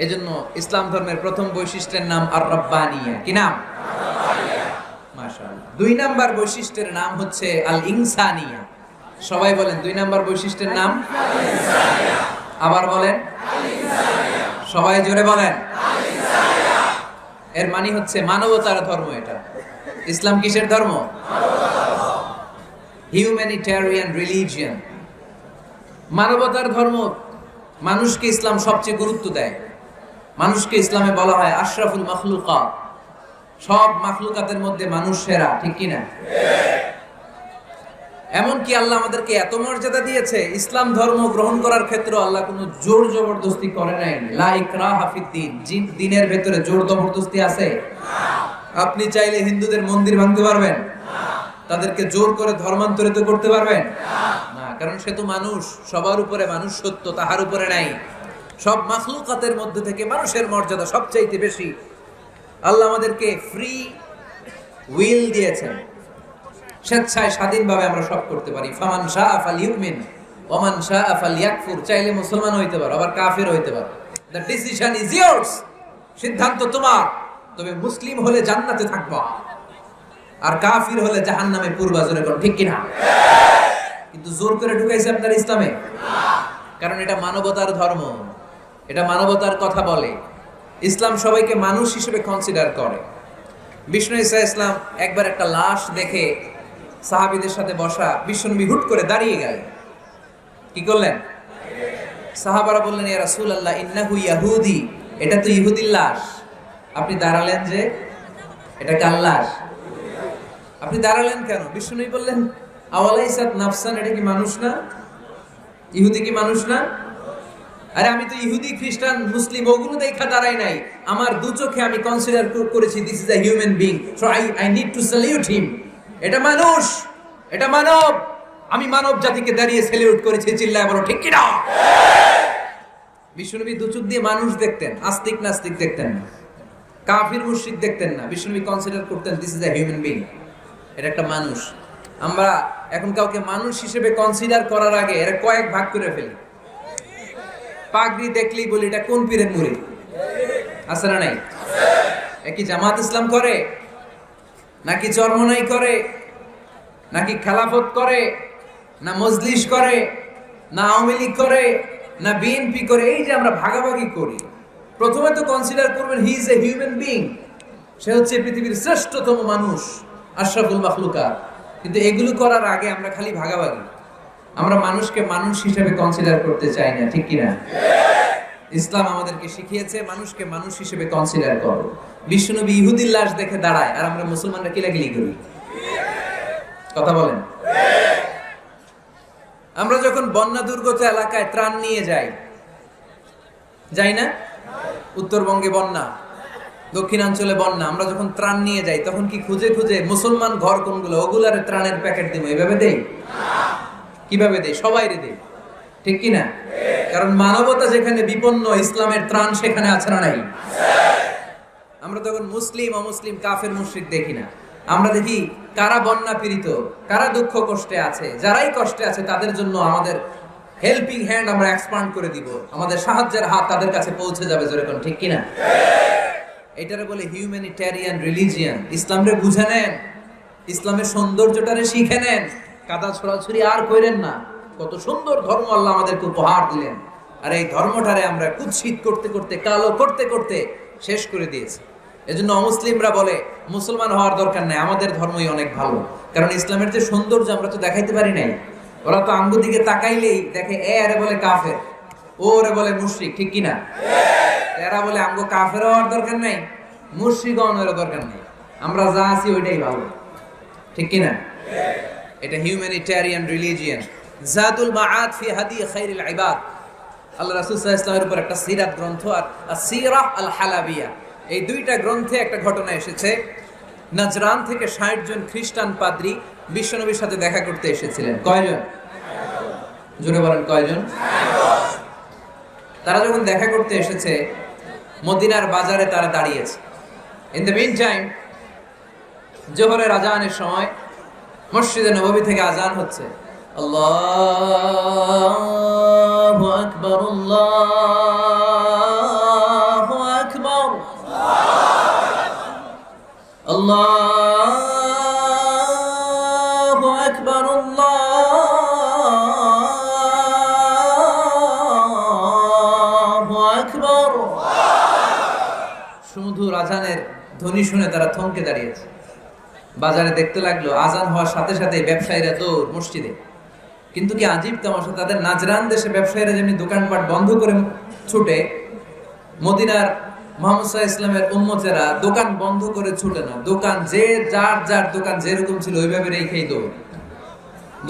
এজন্য ইসলাম ধর্মের প্রথম বৈশিষ্ট্যের নাম আর রব্বানিয়া। কি নাম? মাশাআল্লাহ। দুই নাম্বার বৈশিষ্ট্যের নাম হচ্ছে আল ইনসানিয়া। সবাই বলেন দুই নাম্বার বৈশিষ্ট্যের নাম আল ইনসানিয়া। আবার বলেন আল ইনসানিয়া। সবাই জোরে বলেন আল ইনসানিয়া। এর মানে হচ্ছে মানবতার ধর্ম। এটা ইসলাম কিসের ধর্ম? মানবতার ধর্ম। হিউম্যানিটেরিয়ান রিলিজিয়ন, মানবতার ধর্ম। মানুষকে ইসলাম সবচেয়ে গুরুত্ব দেয়। মানুষকে ইসলামে বলা হয় আশরাফুল মাখলুকাত, সব মাখলুকাতের মধ্যে মানুষ সেরা, ঠিক কি না? এমনকি আল্লাহ আমাদেরকে এত মর্যাদা দিয়েছে, ইসলাম ধর্ম গ্রহণ করার ক্ষেত্রে আল্লাহ কোনো জোর জবরদস্তি করে নাই। লা ইকরাহা ফিদ্দীন, দিনের ভেতরে জোর জবরদস্তি আছে? আপনি চাইলে হিন্দুদের মন্দির ভাঙতে পারবেন? তাদেরকে জোর করে ধর্মান্তরিত করতে পারবেন না, কারণ সে তো মানুষ, সবার উপরে মানুষ সত্য, তাহার উপরে নাই। সব মাখলুকাতের মধ্যে থেকে মানুষের মর্যাদা সবচাইতে বেশি। আল্লাহ আমাদেরকে ফ্রি উইল দিয়েছেন, স্বেচ্ছায় স্বাধীনভাবে আমরা সব করতে পারি। ফামান শাআ ফালইউমিন ওয়া মান শাআ ফালইয়াকফুর। চাইলে মুসলমান হইতে পারো, আবার কাফের হইতে পারো। দ্য ডিসিশন ইজ ইয়ার্স, সিদ্ধান্ত তোমার। তবে মুসলিম হলে জান্নাতে থাকবা, আর কাফির হলে জাহান্নামে পূর্বা। জোরে করো ঠিক কিনা? কিন্তু জোর করে ঢুকাইছে আপনার ইসলামে, কারণ এটা মানবতার ধর্ম, এটা মানবতার কথা বলে। ইসলাম সবাইকে মানুষ হিসেবে কনসিডার করে। বিষ্ণু ঈসা ইসলাম একবার একটা লাশ দেখে সাহাবীদের সাথে বসা, বিশ্বনবী হুট করে দাঁড়িয়ে গেলেন। কি করলেন? সাহাবারা বললেন, ইয়া রাসূলুল্লাহ ইন্নাহু ইয়াহুদি, এটা তো ইহুদির লাশ। আপনি দাঁড়ালেন যে, এটা কার লাশ? আপনি দাঁড়ালেন কেন? বিষ্ণু বললেন, আওয়ালাইসাত নাফসান, এটা কি মানুষ না? ইহুদি কি মানুষ না? আরে আমি তো ইহুদি, খ্রিস্টান, মুসলিম ওগুলো দেখা দাঁড়াই নাই। আমার দু চোখে আমি কনসিডার করেছি this is a human being, so I need to salute হিম। এটা মানুষ, এটা মানব। আমি মানব জাতিকে দাঁড়িয়ে স্যালিউট করেছি। চিল্লায় বলো ঠিক কি না? বিশ্বনবী দু চোখ দিয়ে মানুষ দেখতেন, আস্তিক নাস্তিক দেখতেন না, কাফির মুশরিক দেখতেন না। বিশ্বনবী কনসিডার করতেন this is a human being, এটা একটা মানুষ। আমরা এখন কাউকে মানুষ হিসেবে কনসিডার করার আগে এরা কয়েক ভাগ করে ফেলি। পাগড়ি দেখলেই বলি এটা কোন পীরের মুরিদ, আছে না নাই? একই জামাত ইসলাম করে, নাকি চরমনাই করে, নাকি খেলাফত করে, না মজলিস করে, না আওয়ামী লীগ করে, না বিএনপি করে। এই যে আমরা ভাগাভাগি করি, প্রথমে তো কনসিডার করবেন he is a human being, সে হচ্ছে পৃথিবীর শ্রেষ্ঠতম মানুষ, আশরাফুল মাখলুকাত। কিন্তু এগুলো করার আগে আমরা খালি ভাগাভাগি, আমরা মানুষকে মানুষ হিসেবে কনসিডার করতে চাই না, ঠিক কিনা? ইসলাম আমাদেরকে শিখিয়েছে মানুষকে মানুষ হিসেবে কনসিডার করো। বিশ্বনবী ইহুদির লাশ দেখে দাঁড়ায়, আর আমরা মুসলমানরা কিলাকিলি করি। কথা বলেন। আমরা যখন বন্যা দুর্গত এলাকায় ত্রাণ নিয়ে যাই, যাই না? উত্তরবঙ্গে বন্যা, দক্ষিণাঞ্চলে বন্যা, আমরা যখন ত্রাণ নিয়ে যাই তখন কি খুঁজে খুঁজে মুসলমান ঘর কোনগুলো ওগুলার ত্রাণের প্যাকেট দিব এভাবে দেই? কিভাবে দেই? সবাইরে দেই, ঠিক কি না? কারণ মানবতা যেখানে বিপন্ন, ইসলামের ত্রাণ সেখানে আছে না নাই? আমরা তখন মুসলিম অমুসলিম কাফের মুশরিক দেখি না, আমরা দেখি কারা বন্যা পীড়িত, কারা দুঃখ কষ্টে আছে, যারাই কষ্টে আছে তাদের জন্য আমাদের হেল্পিং হ্যান্ড আমরা এক্সপান্ড করে দিব, আমাদের সাহায্যের হাত তাদের কাছে পৌঁছে যাবে, যেরকম, ঠিক কি না? এটারে বলে হিউম্যানিটেরিয়ান রিলিজিয়ান। ইসলামরে বুঝে নেন, ইসলামের সৌন্দর্যটারে শিখে নেন, কাদা ছড়াছড়ি আর কইরেন না। কত সুন্দর ধর্ম আল্লাহ আমাদেরকে উপহার দিলেন, আর এই ধর্মটারে আমরা কুৎসিত করতে করতে, কালো করতে করতে শেষ করে দিয়েছি। এজন্য অমুসলিমরা বলে মুসলমান হওয়ার দরকার নাই, আমাদের ধর্মই অনেক ভালো। কারণ ইসলামের যে সৌন্দর্য আমরা তো দেখাইতে পারি নাই। ওরা তো আঙ্গু দিকে তাকাইলেই দেখে এ আরে বলে কাফের, ও রে বলে মুশরিক, ঠিক কিনা? এরা বলে আমগো কাফের হওয়ার দরকার নাই, মুশরিক হওয়ার দরকার নাই, আমরা যা আছি ওইটাই ভালো, ঠিক কিনা? এটা হিউম্যানিটেরিয়ান রিলিজিয়ান। জাদুল মাআদ ফি হাদি খায়রুল ইবাদ, আল্লাহ রাসূল সাল্লাল্লাহু আলাইহি ওয়াসাল্লামের উপর একটা সিরাত গ্রন্থ আর সিরাহ আল হালাবিয়া, এই দুইটা গ্রন্থে একটা ঘটনা এসেছে। নাজরান থেকে ৬০ জন খ্রিস্টান পাদ্রী বিশ্বনবীর সাথে দেখা করতে এসেছিলেন। কয়জন? জোরে বলেন কয়জন? তারা যখন দেখা করতে এসেছে, মদিনার বাজারে তারা দাঁড়িয়েছে। ইন দ্য মিন টাইম জোহরের আজানের সময় মসজিদে নববী থেকে আজান হচ্ছে। আল্লাহু আকবার, আল্লাহু আকবার, আল্লাহু আকবার, আল্লাহু আকবার। সুমধুর আজানের ধ্বনি শুনে তারা থমকে দাঁড়িয়েছে। বাজারে দেখতে লাগলো আজান হওয়ার সাথে সাথে ব্যবসায়ীরা দৌড় মসজিদে। কিন্তু কি আজীব তামাশা, তাদের নাজরান দেশে ব্যবসায়ীরা যেমনি দোকানপাট বন্ধ করে ছুটে, মদিনার মুহাম্মদ সাল্লাল্লাহু আলাইহি ওয়াসাল্লামের উম্মতেরা দোকান বন্ধ করে ছুটে না, দোকান যে যার যার দোকান যেরকম ছিল ওইভাবে রেখেই দৌড়।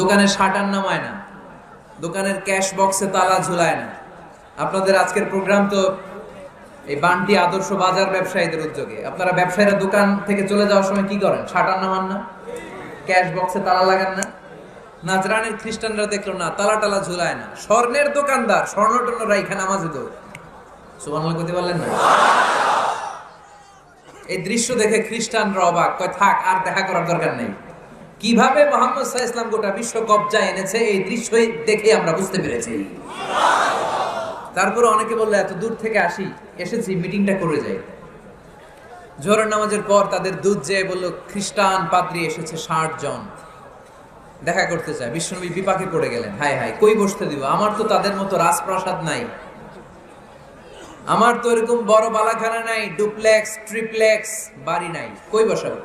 দোকানের শাটার নামায় না, দোকানের ক্যাশ বক্সে তালা ঝুলায় না। আপনাদের আজকের প্রোগ্রাম তো এই বান্টি আদর্শ বাজার ব্যবসায়ীদের উদ্যোগে। আপনারা ব্যবসায়ীরা দোকান থেকে চলে যাওয়ার সময় কি করেন? শাটার নামান না, ক্যাশ বক্সে তালা লাগান না। নাজরানের খ্রিস্টানরা দেখলো না, তালা টালা ঝুলায় না, স্বর্ণের দোকানদার স্বর্ণ টর্ণ রাইখা নামাজে দৌড়। সুবহানাল্লাহ কইতে পারলেন না? এই দৃশ্য দেখে খ্রিস্টানরা অবাক, কয় থাক আর দেখা করার দরকার নেই। কিভাবে মুহাম্মদ সাল্লাল্লাহু আলাইহি ওয়াসাল্লাম গোটা বিশ্ব কবজায় এনেছে এই দৃশ্য দেখে আমরা বুঝতে পেরেছি। তারপরে অনেকে বললো এত দূর থেকে এসেছি মিটিংটা করে যাই। জোহরের নামাজের পর তাদের দুধ যেয়ে বলল খ্রিস্টান পাদ্রী এসেছে ৬০ জন দেখা করতে চায়। বিশ্বনবী বিপাকে পড়ে গেলেন, হায় হায় কই বসতে দিব, আমার তো তাদের মতো রাজপ্রাসাদ নাই, আমার তো এরকম বড় বালাখানা নাই, ডুপ্লেক্স ট্রিপ্লেক্স বাড়ি নাই, কই বসাবো?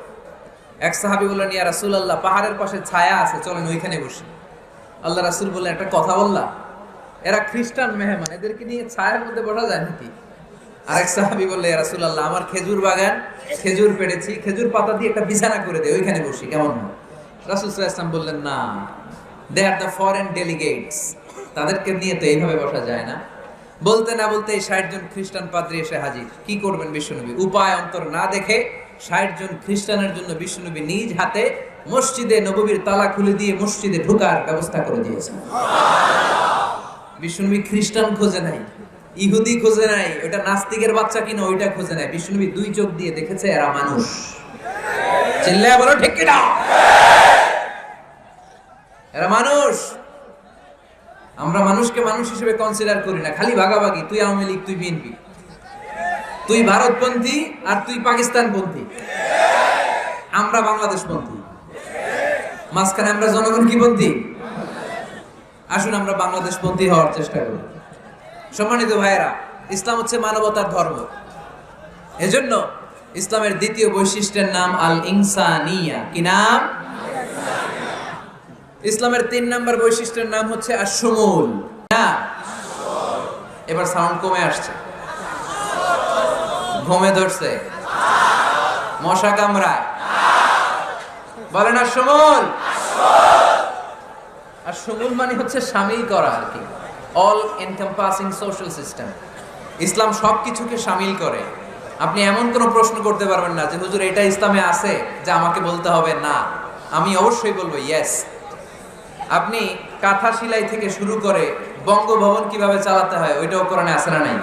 এক সাহাবী বললেন, ইয়া রাসূলুল্লাহ পাহাড়ের পাশে ছায়া আছে, চলেন ওইখানে বসি। আল্লাহ রাসূল বললেন, একটা কথা বললা, এরা খ্রিস্টান মেহমান, এদেরকে নিয়ে ছায়ার মধ্যে বসা যায় নাকি? আরেক সাহাবী বললেন, ইয়া রাসূলুল্লাহ আমার খেজুর বাগান, খেজুর পেড়েছি, খেজুর পাতা দিয়ে একটা বিছানা করে দে, ওইখানে বসি, কেমন হয়? রাসূল সাল্লাল্লাহু আলাইহি ওয়াসাল্লাম বললেন, না, দে আর দ্য ফরেন ডেলিগেটস, তাদেরকে নিয়ে তো এইভাবে বসা যায় না। বলতে না বলতে ৬০ জন খ্রিস্টান পাদ্রী এসে হাজির। কি করবেন বিশ্বনবী? উপায় অন্তর না দেখে ৬০ জন খ্রিস্টানের জন্য বিশ্বনবী নিজ হাতে মসজিদে নববীর তালা খুলে দিয়ে মসজিদে ঢোকার ব্যবস্থা করে দিয়েছেন। বিশ্বনবী খ্রিস্টান খোঁজে নাই, ইহুদি খোঁজে নাই, ওটা নাস্তিকের বাচ্চা কিনা ওইটা খোঁজে নাই। বিশ্বনবী দুই চোখ দিয়ে দেখেছে এরা মানুষ। চিল্লায় বলো ঠিক কিনা? এরা মানুষ। আমরা মানুষকে মানুষ হিসেবে কনসিডার করি না, খালি ভাগাভাগি, তুই আওয়ামী লীগ, তুই বিএনপি, তুই ভারতপন্থী আর তুই পাকিস্তানপন্থী, আমরা বাংলাদেশপন্থী, মাঝখানে আমরা জনগণ কি পন্থী? আসুন আমরা বাংলাদেশপন্থী হওয়ার চেষ্টা করি। সম্মানিত ভাইয়েরা, ইসলাম হচ্ছে মানবতার ধর্ম। এজন্য ইসলামের দ্বিতীয় বৈশিষ্ট্যের নাম আল ইনসানিয়া। কি নাম? ইসলামের ৩ নম্বর বৈশিষ্ট্যের নাম হচ্ছে আশ-শুমুল। না, এবার সাউন্ড কমে আসছে, ঘুমে ধরছে, মশা কামড়ায়, বলেন আশ-শুমুল। আশ-শুমুল মানে হচ্ছে শামিল করা আর কি, অল এনকম্পাসিং সোশ্যাল সিস্টেম। ইসলাম সবকিছুকে শামিল করে। আপনি এমন কোনো প্রশ্ন করতে পারবেন না যে হুজুর এটা ইসলামে আছে যে আমাকে বলতে হবে না, আমি অবশ্যই বলবো ইয়েস। আপনি কাঁথা সেলাই থেকে শুরু করে বঙ্গভবন কিভাবে চালাতে হয় ওইটাও কোরআনে আছে না নাই?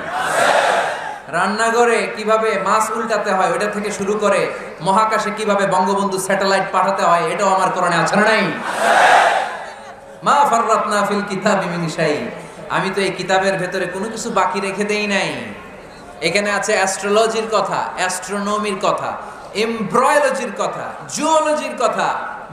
রান্নাঘরে কিভাবে মাছ উল্টাতে হয় ওইটা থেকে শুরু করে মহাকাশে কিভাবে বঙ্গবন্ধু স্যাটেলাইট পাঠাতে হয় এটাও আমার কোরআনে আছে না নাই? মা ফাররাতনা ফিল কিতাবি মিন শাই, আমি তো এই কিতাবের ভেতরে কোনো কিছু বাকি রেখে দেই নাই। এখানে আছে অ্যাস্ট্রোলজির কথা, অ্যাস্ট্রোনমির কথা, এমব্রয়োলজির কথা, জুওলজির কথা,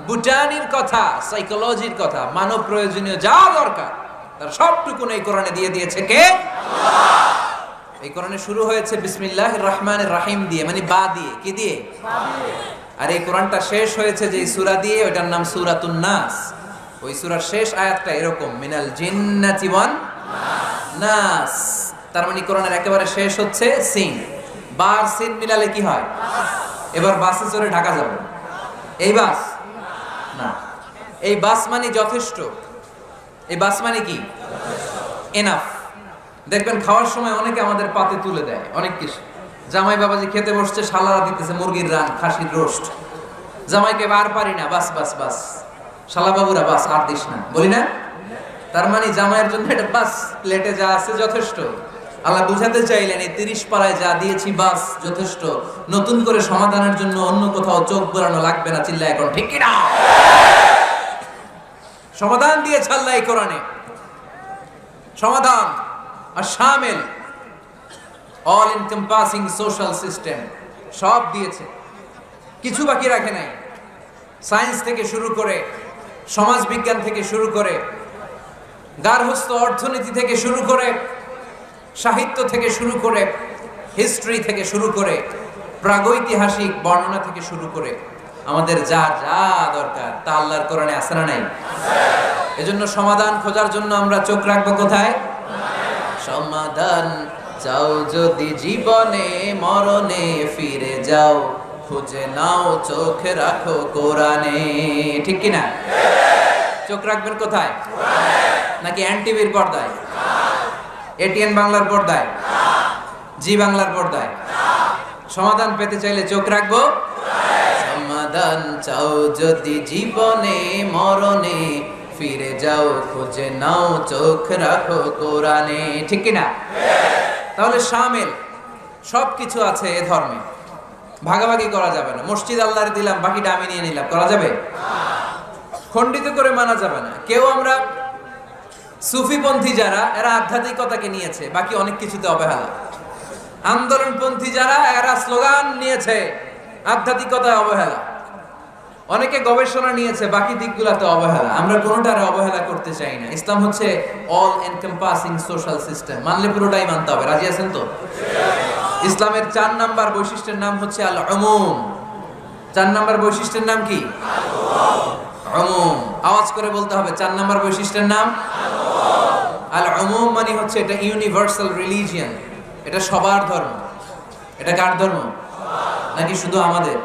বুটানির কথা, সাইকোলজির কথা, মানব প্রয়োজনীয় যা দরকার তার সবটুকু এই কোরআনে দিয়ে দিয়েছে কে? আল্লাহ। এই কোরআনে শুরু হয়েছে বিসমিল্লাহির রহমানির রহিম দিয়ে, মানে বা দিয়ে। কি দিয়ে? বা দিয়ে। আর এই কোরআনটা শেষ হয়েছে যে সূরা দিয়ে, ওটার নাম সূরাতুন নাস। ওই সূরার শেষ আয়াতটা এরকম, মিনাল জিন্নাতি ওয়ান নাস। তার মানে কোরআনের একেবারে শেষ হচ্ছে সিন। বার সিন মিলালে কি হয়? এবার বাসে চড়ে ঢাকা যাবে, এই বাস না, এই বাস মানে যথেষ্ট, এই বাস মানে কি? এনাফ। দেখবেন খাওয়ার সময় অনেকে আমাদের পাতে তুলে দেয় অনেক কিছু। জামাই বাবাজি খেতে বসছে, শালারা দিতেছে মুরগির রান, খাসির রোস্ট। জামাইকে বার পারি না, বাস বাস বাস, শালা বাবুরা বাস আর দিস না, বলি না? তার মানে জামাইয়ের জন্য এটা বাস, প্লেটে যা আছে যথেষ্ট। আল্লাহ বুঝাতে চাইলেন এই 30 পাড়ায় যা দিয়েছি বাস যথেষ্ট, নতুন করে সমাধানের জন্য অন্য কোথাও চোখ বোলানো লাগবে না। চিল্লা এখন ঠিক কিনা? সমাধান দিয়েছে আল্লাহ এই কোরআনে, সমাধান আর শামিল, অল এনকম্পাসিং সোশ্যাল সিস্টেম সব দিয়েছে, কিছু বাকি রাখে নাই। সায়েন্স থেকে শুরু করে, সমাজ বিজ্ঞান থেকে শুরু করে, গার্হস্থ্য অর্থনীতি থেকে শুরু করে, সাহিত্য থেকে শুরু করে, হিস্ট্রি থেকে শুরু করে, প্রাগৈতিহাসিক বর্ণনা থেকে শুরু করে আমাদের যা যা দরকার তা আল্লাহর কোরআনে আছে না নাই? এজন্য সমাধান খোঁজার জন্য আমরা চোখ রাখবো কোথায়? সমাধান চাও যদি জীবনে মরণে ফিরে যাও, খুঁজে নাও চোখ রাখো কোরআনে। ঠিক কিনা? চোখ রাখবেন কোথায়? নাকি এনটিভির পর্দায়, এটিএন বাংলার পর্দায়, জি বাংলার পর্দায়? সমাধান পেতে চাইলে চোখ রাখবো। সমাধান চাও যদি জীবনে মরণে ফিরে যাও, খুঁজে নাও চোখ রাখো কোরআনে। ঠিক কিনা? তাহলে শামিল সবকিছু আছে এ ধর্মে, ভাগাভাগি করা যাবে না। মসজিদ আল্লাহর দিলাম, বাকিটা আমি নিয়ে নিলাম, করা যাবে? খণ্ডিত করে মানা যাবে না। কেউ আমরা সুফিপন্থী যারা, এরা আধ্যাত্মিকতাকে নিয়েছে, বাকি অনেক কিছুতে অবহেলা। আন্দোলনপন্থী যারা, এরা স্লোগান নিয়েছে, আধ্যাত্মিকতায় অবহেলা। অনেকে গবেষণা নিয়েছে, বাকি দিকগুলোতে অবহেলা। আমরা কোনোটারে অবহেলা করতে চাই না। ইসলাম হচ্ছে অল এনকম্পাসিং সোশ্যাল সিস্টেম, মানলে পুরোটাই মানতে হবে। রাজি আছেন তো? ইসলামের 4 নাম্বার বৈশিষ্ট্যের নাম হচ্ছে আল উমুম। 4 নাম্বার বৈশিষ্ট্যের নাম কি? উমুম। আওয়াজ করে বলতে হবে, 4 নাম্বার বৈশিষ্ট্যের নাম আল উমুম। মানে হচ্ছে এটা ইউনিভার্সাল রিলিজিয়ন, এটা সবার ধর্ম। এটা কার ধর্ম? নাকি শুধু আমাদের?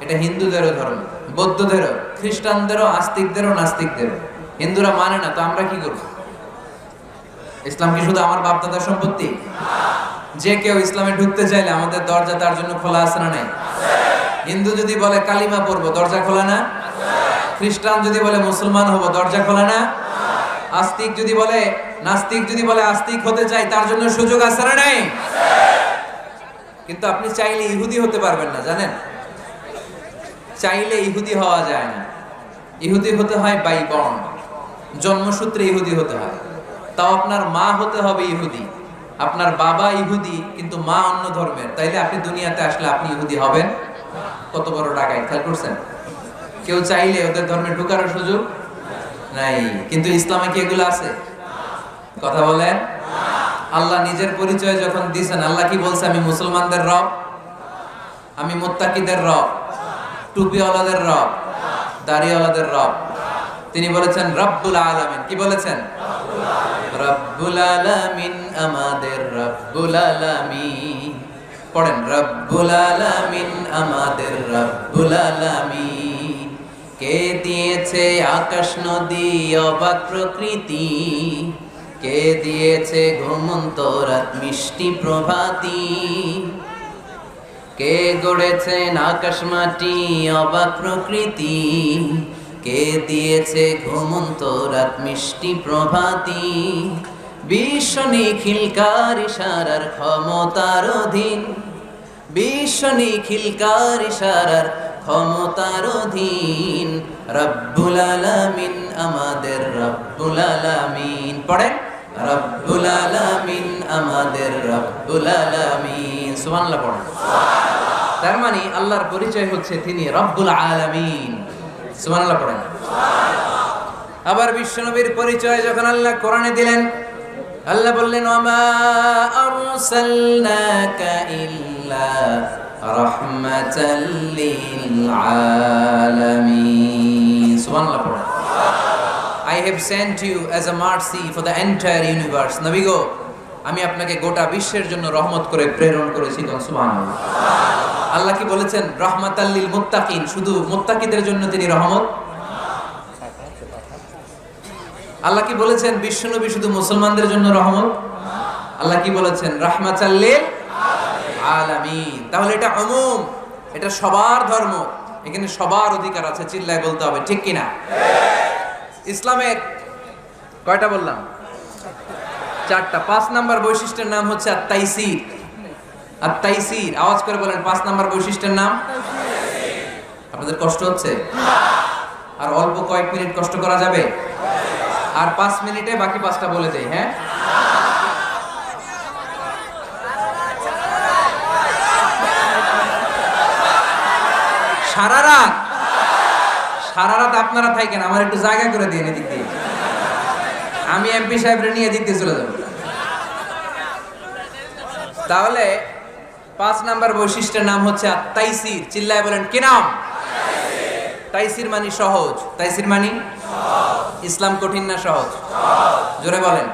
এটা হিন্দুদেরও ধর্ম, বৌদ্ধদেরও, খ্রিস্টানদেরও, আস্তিকদেরও, নাস্তিকদেরও। হিন্দুরা মানে না তো আমরা কি করব? ইসলাম কি শুধু আমার বাপ দাদার সম্পত্তি? যে কেউ ইসলামে ঢুকতে চাইলে আমাদের দরজা তার জন্য খোলা আছে না নাই? হিন্দু যদি বলে কালিমা পড়বো, দরজা খোলা না? খ্রিস্টান যদি বলে মুসলমান হব, দরজা খোলা না? আস্তিক যদি বলে, নাস্তিক যদি বলে আস্তিক হতে চাই, তার জন্য সুযোগ আছে না নাই? কিন্তু আপনি চাইলে ইহুদি হতে পারবেন না, জানেন? চাইলে ইহুদি হওয়া যায় না। ইহুদি হতে হয় বাই বর্ন, জন্মসূত্রে ইহুদি হতে হয়। তাও আপনার মা হতে হবে ইহুদি, আপনার বাবা ইহুদি কিন্তু মা অন্য ধর্মের, তাইলে আপনি দুনিয়াতে আসলে আপনি ইহুদি হবেন? কত বড় ডাকাই! খেয়াল করছেন? কেউ চাইলে ওদের ধর্মে ঢোকার সুযোগ নাই। কিন্তু ইসলামে কি এগুলো আছে? কথা বলেন। আল্লাহ নিজের পরিচয় যখন দিয়েছেন, আল্লাহ কি বলছে? আমি মুসলমানদের রব, আমি মুত্তাকিদের রব, টুপিওয়ালাদের রব, দাড়িওয়ালাদের রব। তিনি বলেছেন রব্বুল আলামিন। কি বলেছেন? রব্বুল আলামিন, আমাদের রব্বুল আলামিন। পড়েন, রব্বুল আলামিন, আমাদের রব্বুল আলামিন। কে দিয়েছে আকাশ নদী অবাক প্রকৃতি, কে দিয়েছে ঘুমন্ত রাত মিষ্টি প্রভাতী, কে গড়েছেন আকাশ মাটি অবাক প্রকৃতি, কে দিয়েছে ঘুমন্ত রাত মিষ্টি প্রভাতি, বিশ্ব নিখিলকার ইশারার ক্ষমতার অধীন, বিশ্ব নিখিলকার ইশারার ক্ষমতার অধীন, রব্বুল আলামিন আমাদের রব্বুল আলামিন। পড়েন, রব্বুল আলামিন আমাদের রব্বুল আলামিন। সুবহানাল্লাহ পড়েন। তার মানে আল্লাহর পরিচয় হচ্ছে তিনি রব্বুল আলামিন। সুবহানাল্লাহ পড়েন। আবার বিশ্বনবীর পরিচয় যখন আল্লাহ কোরআনে দিলেন, আল্লাহ বললেন ওয়ামা আরসালনাকা ইল্লা রাহমাতাল লিল আলামিন। সুবহানাল্লাহ পড়েন। I have sent you as a mercy for the entire universe. নবী গো, আমি আপনাকে গোটা বিশ্বের জন্য রহমত করে প্রেরণ করেছি। সুবহানাল্লাহ। আল্লাহ কি বলেছেন? রাহমাতাল লিল মুত্তাকিন, শুধু মুত্তাকিদের জন্য তিনি রহমত। আল্লাহ কি বলেছেন বিশ্বনবী শুধু মুসলমানদের জন্য রহমত? আল্লাহ কি বলেছেন? রাহমাতাল লিল আলামিন। তাহলে এটা উমুম, এটা সবার ধর্ম, এখানে সবার অধিকার আছে। চিল্লায় বলতে হবে, ঠিক কিনা? ইসলামের কয়টা বললাম? চারটা। 5 নাম্বার বৈশিষ্ট্যের নাম হচ্ছে আত-তাইসির। আত-তাইসির, আওয়াজ করে বলেন, 5 নাম্বার বৈশিষ্ট্যের নাম। আপনাদের কষ্ট হচ্ছে? আর অল্প কয়েক মিনিট কষ্ট করা যাবে? আর 5 মিনিটে বাকি 5টা বলে দেই। হ্যাঁ, সারা রাত আপনারা থাকেন, আমার একটু জায়গা করে দিন এদিক দিয়ে। আমি এমপি সাহেবরে নিয়ে এদিক দিয়ে চলে যাব। তাহলে 5 নাম্বার বৈশিষ্ট্যের নাম হচ্ছে আত-তাইসির। চিল্লায় বলেন, কি নাম? তাইসির মানে সহজ। তাইসির মানে ইসলাম কঠিন না সহজ? জোরে বলেন।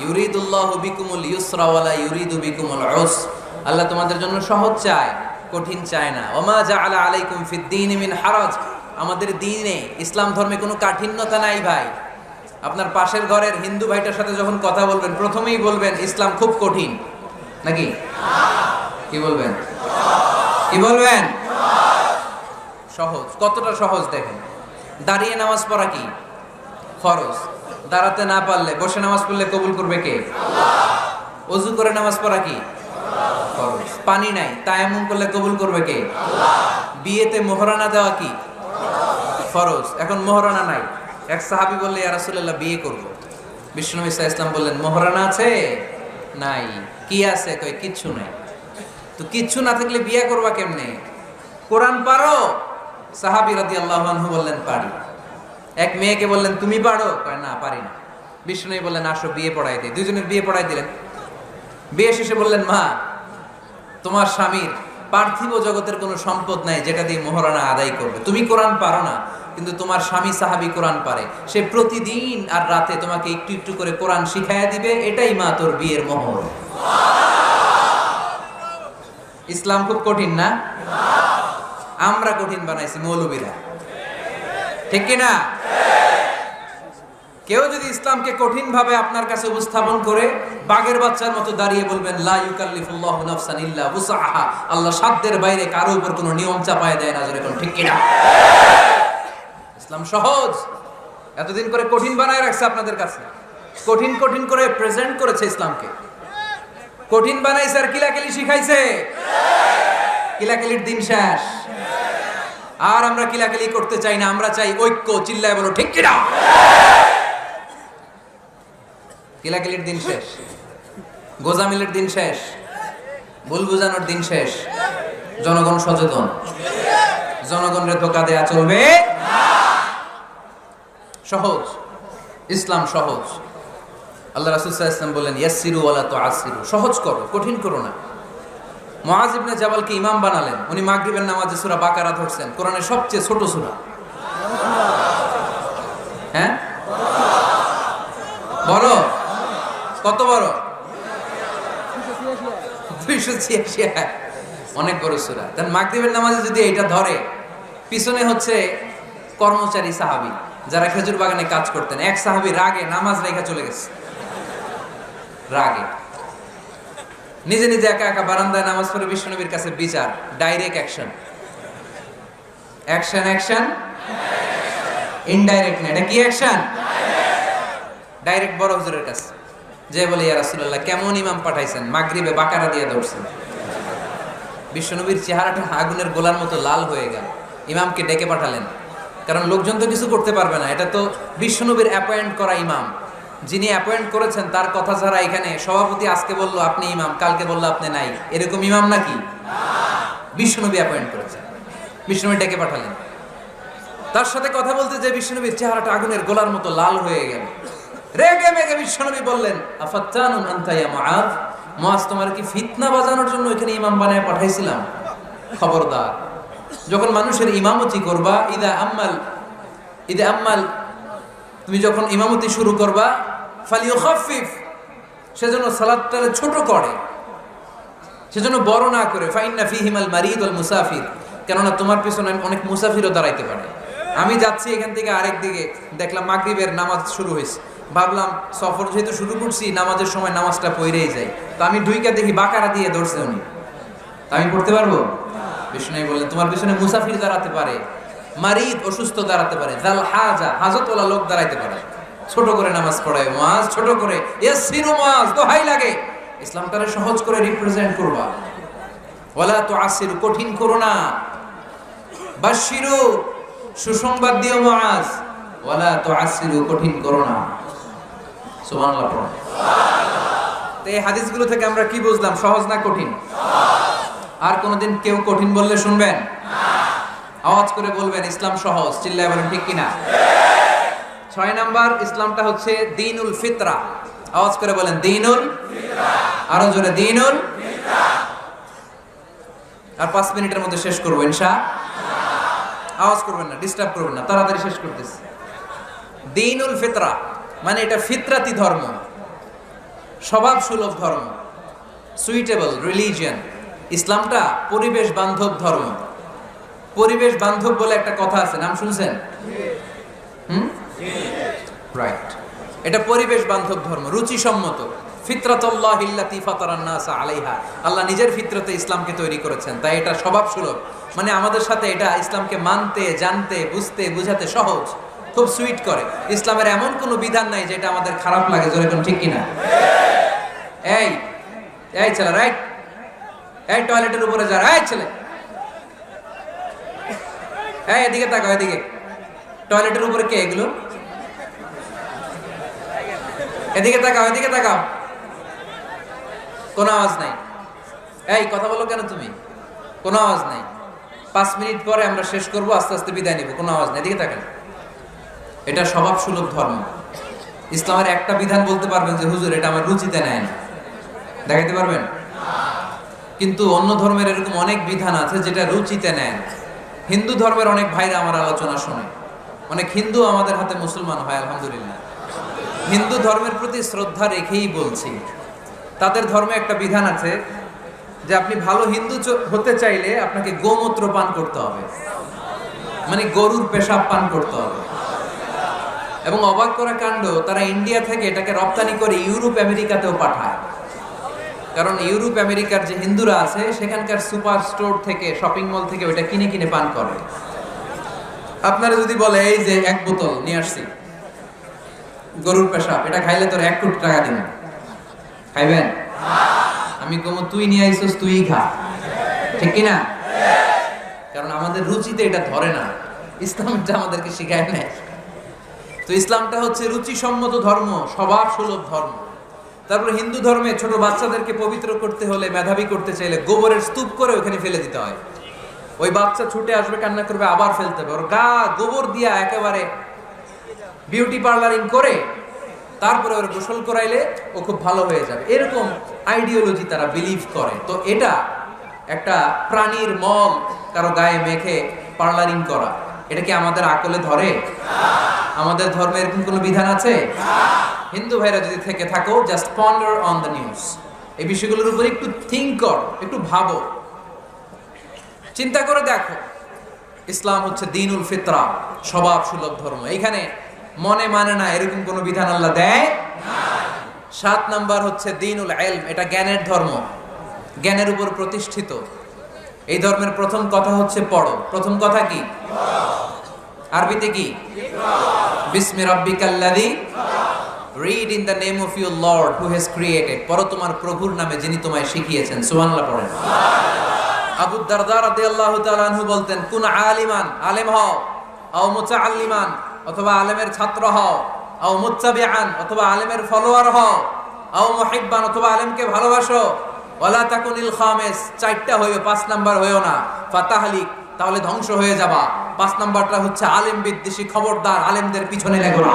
ইউরিদুল্লাহু বিকুমুল ইউসরা ওয়ালা ইউরিদু বিকুমুল উসর। আল্লাহ তোমাদের জন্য সহজ চায়, কঠিন চায় না। ওমা জাআলা আলাইকুম ফিদ-দীনি মিন হারাজ। আমাদের দ্বীনে, ইসলাম ধর্মে কোনো কাঠিন্যতা নাই ভাই। আপনার পাশের ঘরের হিন্দু ভাইটার সাথে যখন কথা বলবেন, প্রথমেই বলবেন ইসলাম খুব কঠিন, নাকি? কি বলবেন? কি বলবেন? সহজ। কতটা সহজ দেখেন। দাঁড়িয়ে নামাজ পড়া কি ফরজ? দাঁড়াতে না পারলে বসে নামাজ পড়লে কবুল করবে কে? আল্লাহ। ওযু করে নামাজ পড়া কি ফরজ? পানি নাই, তায়াম্মুম করলে কবুল করবে কে? আল্লাহ। বিয়েতে মোহরানা দেওয়া কি ফরজ? এখন মোহরানা নাই। এক সাহাবী বললে, ইয়া রাসূলুল্লাহ বিয়ে করব। বিশ্বনবী সাল্লাল্লাহু আলাইহি ওয়াসাল্লাম বললেন, মোহরানা আছে? নাই। কি আছে? কই কিচ্ছু নাই। তো কিচ্ছু না থাকলে বিয়ে করবা কেমনে? কোরআন পারো? সাহাবী রাদিয়াল্লাহু আনহু বললেন, পারি। এক মেয়েকে বললেন, তুমি পারো? কয় না, পারি না। বিশ্বনবী বললেন, আসো বিয়ে পড়াই দিই। দুইজনের বিয়ে পড়াই দিলেন। বিয়ে শেষে বললেন, মা, তোমার স্বামীর পার্থিব জগতের কোনো সম্পদ নাই যেটা দিয়ে মোহরানা আদায় করবে। তুমি কোরআন পারো না, কিন্তু তোমার স্বামী সাহাবী কোরআন পারে। সে প্রতিদিন আর রাতে তোমাকে একটু একটু করে কোরআন শিখাইয়া দিবে। এটাই মা তোর বিয়ের মোহর। ইসলাম খুব কঠিন না? আমরা কঠিন বানাইছি মৌলবীরা, ঠিক কিনা? কেউ যদি ইসলামকে কঠিন ভাবে আপনার কাছে উপস্থাপন করে, বাঘের বাচ্চার মতো দাঁড়িয়ে বলবেন, লা ইউকাল্লিফুল্লাহু নাফসান ইল্লা উসআহা। আল্লাহ সাধ্যের বাইরে কারো উপর কোনো নিয়ম চাপায় দেয় না। যেরকম, ঠিক কিনা? ইসলাম সহজ। এতদিন করে কঠিন বানায় রাখছে আপনাদের কাছে, কঠিন কঠিন করে প্রেজেন্ট করেছে ইসলামকে। কঠিন বানাইছে আর কিলাকিলি শিখাইছে। কিলাকিলির দিন শেষ। আর আমরা কিলাকিলি করতে চাই না, আমরা চাই ঐক্য। চিল্লায় বলো, ঠিক কিনা? কিলাকিলির দিন শেষ, গোজামিলের দিন শেষ, ভুল বুঝানোর দিন শেষ। জনগণ সচেতন, জনগণের ধোঁকা দেয়া চলবে না। সহজ, ইসলাম সহজ। আল্লাহ রাসূল সাল্লাল্লাহু আলাইহি ওয়াসাল্লাম বলেন, ইয়াসসিরু ওয়ালা তুআসসিরু। সহজ করো, কঠিন করো না। মুআয ইবনে জাবালকে ইমাম বানালেন। উনি মাগরিবের নামাজে সূরা বাকারা ধরছেন, কোরআনের সবচেয়ে ছোট সূরা। হ্যাঁ, বড়? কত বড়? 286। অনেক বড় সূরা। তার মাগরিবের নামাজে যদি এটা ধরে, পিছনে হচ্ছে কর্মচারী সাহাবী যারা খেজুর বাগানে কাজ করতেন। এক সাহাবী রাগে নামাজ রেখে চলে গেছে, রাগে। নিজে নিজে একা একা বারান্দায় নামাজ পড়ে বিশ্বনবীর কাছে বিচার, direct action, action action, indirect না, এটা কি অ্যাকশন? ডাইরেক্ট বড় হুজুরের কাছে যে বলে, ইয়া রাসূলুল্লাহ কেমন ইমাম পাঠাইছেন, মাগরিবে বাকারা দিয়ে দৌড়ছেন। বিশ্বনবীর চেহারাটা আগুনের গোলার মতো লাল হয়ে গেল। ইমামকে ডেকে পাঠালেন, কারণ লোকজন তো কিছু করতে পারবে না, এটা তো বিশ্বনবীর অ্যাপয়েন্ট করা ইমাম। যিনি অ্যাপয়েন্ট করেছেন তার কথা ছাড়া এখানে সভাপতি আজকে বললো আপনি ইমাম, কালকে বললো আপনি নাই, এরকম ইমাম নাকি? বিশ্বনবী অ্যাপয়েন্ট করেছেন। বিশ্বনবী ডেকে পাঠালেন, তার সাথে কথা বলতে যে বিশ্বনবীর চেহারাটা আগুনের গোলার মতো লাল হয়ে গেল। রেগে মেগে বিশ্বনবী বললেন, আফাত্তানুন আনতা ইয়া মুআয, মুআয তোমার কি ফিতনা বাজানোর জন্য এখানে ইমাম বানায় পাঠাইছিলাম? খবরদার, যখন মানুষের ইমামতি করবা, ইদা আম্মাল তুমি যখন ইমামতি শুরু করবা, ফালিয়ুখাফফিফ, সেজন্য সালাতটারে ছোট করে, সেজন্য বড় না করে। ফাইন্না ফীহিমাল মারিদ ওয়াল মুসাফির, কেননা তোমার পিছনে অনেক মুসাফিরও দাঁড়াইতে পারে। আমি যাচ্ছি এখান থেকে আরেক দিকে, দেখলাম মাগরিবের নামাজ শুরু হয়েছে, ভাবলাম সফর যেহেতু শুরু করছি নামাজের সময় নামাজটা পড়েই যাই, তো আমি ঢুইকা দেখি বাকারা দিয়ে দৌড়ছে উনি, আমি পড়তে পারবো? বিষ্ণু বললেন তোমার পিছনে মুসাফির দাঁড়াতে পারে, মারিদ অসুস্থ দাঁড়াতে পারে, জাল হাজা হাজতওয়ালা লোক দাঁড়াইতে পারে, ছোট করে নামাজ পড়ায় মুআয, ছোট করে ইয়াসসিরু মুআয, দোহাই লাগে ইসলামটারে সহজ করে রিপ্রেজেন্ট করবা। ওয়ালা তুআসসিরু, কঠিন করো না। বাশশিরু, সুসংবাদ দিও মুআয, ওয়ালা তুআসসিরু, কঠিন করো না। সুবহানাল্লাহ পড়ুন। তো এই হাদিসগুলো থেকে আমরা কি বুঝলাম? সহজ না কঠিন? আর কোনোদিন কেউ কঠিন বললে শুনবেন? আওয়াজ করে বলবেন ইসলাম সহজ, চিল্লায় বলেন ঠিক কিনা? 6 নাম্বার, ইসলামটা হচ্ছে দ্বীনুল ফিতরা। আওয়াজ করে বলেন দ্বীনুল ফিতরা, আরো জোরে দ্বীনুল ফিতরা। আর 5 মিনিটের মধ্যে শেষ করবো ইনশাআল্লাহ। আওয়াজ করবেন না, ডিস্টার্ব করবেন না, তাড়াতাড়ি শেষ করতেছি। দ্বীনুল ফিতরা মানে এটা ফিতরাতি ধর্ম, স্বভাব সুলভ ধর্ম, সুইটেবল রিলিজিয়ন। ইসলামটা পরিবেশ বান্ধব ধর্ম। পরিবেশ বান্ধব বলে একটা কথা আছে, নাম শুনছেন? রাইট, এটা পরিবেশ বান্ধব ধর্ম, রুচিসম্মত। ফিতরাতুল্লাহিল্লাতী ফাতারান নাস আলাইহা, আল্লাহ নিজের ফিতরতে ইসলামকে তৈরি করেছেন, তাই এটা স্বভাব সুলভ। মানে আমাদের সাথে এটা ইসলামকে মানতে, জানতে, বুঝতে, বুঝাতে সহজ, খুব সুইট করে। ইসলামের এমন কোনো বিধান নাই যেটা আমাদের খারাপ লাগে, জোরে কোন ঠিক কিনা? এই এই ছেলে, রাইট, এই টয়লেটের উপরে যা, এই ছেলে, এই এদিকে তাকাও, এদিকে। টয়লেটের উপরে কে এগুলো? এদিকে তাকাও, এদিকে তাকাও। কোনো আওয়াজ নাই। এই কথা বলো কেন তুমি? কোনো আওয়াজ নাই। 5 মিনিট পরে আমরা শেষ করব, আস্তে আস্তে বিদায় নিব, কোনো আওয়াজ নাই, এদিকে তাকান। এটা স্বভাব সুলভ ধর্ম। ইসলামের একটা বিধান বলতে পারবেন যে হুজুর এটা আমার রুচিতে নেয় না, দেখাইতে পারবেন? কিন্তু অন্য ধর্মের এরকম অনেক বিধান আছে যেটা রুচিতে নেয় না। হিন্দু ধর্মের অনেক ভাইরা আমার আলোচনা শোনে, অনেক হিন্দু আমাদের হাতে মুসলমান হয়, আলহামদুলিল্লাহ। হিন্দু ধর্মের প্রতি শ্রদ্ধা রেখেই বলছি, তাদের ধর্মে একটা বিধান আছে যে আপনি ভালো হিন্দু হতে চাইলে আপনাকে গোমূত্র পান করতে হবে, মানে গরুর পেশাব পান করতে হবে। এবং অবাক করা কাণ্ড, তারা ইন্ডিয়া থেকে এটাকে রপ্তানি করে ইউরোপ আমেরিকাতেও পাঠায়। কারণ ইউরোপ আমেরিকার যে হিন্দুরা আছে সেখানকার সুপার স্টোর থেকে, শপিং মল থেকে ওইটা কিনে কিনে পান করে। আপনারা যদি বলে এই যে 1 বোতল নিয়ে আসছি গরুর পেশাব, এটা খাইলে তোর 1 কোটি টাকা দিন, খাইবেন? আমি কমো তুই নিয়ে আইসস, তুই খা, ঠিক কিনা? কারণ আমাদের রুচিতে এটা ধরে না, ইসলামটা আমাদেরকে শিখায় নাই। তো ইসলামটা হচ্ছে রুচিসম্মত ধর্ম, স্বভাব সুলভ ধর্ম। তারপরে হিন্দু ধর্মে ছোট বাচ্চাদেরকে পবিত্র করতে হলে, মেধাবী করতে চাইলে গোবরের স্তূপ করে ওখানে ফেলে দিতে হয়। ওই বাচ্চা ছুটে আসবে, কান্না করবে, আবার ফেলতে হবে। ওর গা গোবর দিয়া একেবারে বিউটি পার্লারিং করে তারপরে ওর গোসল করাইলে ও খুব ভালো হয়ে যাবে, এরকম আইডিওলজি তারা বিলিভ করে। তো এটা একটা প্রাণীর মল কারো গায়ে মেখে পার্লারিং করা, এটা কি আমাদের আকলে ধরে? আমাদের ধর্মে এরকম কোনো বিধান আছে? হিন্দু ভাইরা যদি থেকে থাকো, just ponder on the news, এই বিষয়গুলোর উপরে একটু থিঙ্ক করো, একটু ভাবো, চিন্তা করে দেখো। ইসলাম হচ্ছে দ্বীনুল ফিতরা, স্বভাব সুলভ ধর্ম। এখানে মনে মানে না এরকম কোনো বিধান আল্লাহ দেয় না। 7 নাম্বার হচ্ছে দ্বীনুল ইলম, এটা জ্ঞানের ধর্ম। জ্ঞানের উপর প্রতিষ্ঠিত। এই ধর্মের প্রথম কথা হচ্ছে পড়ো। প্রথম কথা কি? আরবিতে কি? বিসমি রাব্বিকাল্লাযী, read in the name of your lord who has created. পড়ো তোমার প্রভুর নামে যিনি তোমায় শিখিয়েছেন। সুবহানাল্লাহ পড়েন। আবু দারদা রাদিয়াল্লাহু তাআলা আনহু বলতেন, কুন আলিমান, আলেম হও, আও মুতাআল্লিমান, অথবা আলেমের ছাত্র হও, আও মুত্তাবিআন, অথবা আলেমের ফলোয়ার হও, আও মুহিব্বান, অথবা আলেমকে ভালোবাসো, ওয়ালা তাকুনিল খামিস, চারটা হইও, 5 নাম্বার হইও না, ফাতাহলিক, তাহলে ধ্বংস হয়ে যাবা। 5 নাম্বারটা হচ্ছে আলেম বিদ্বেষী, খবরদার আলেমদের পিছনে লেগো না,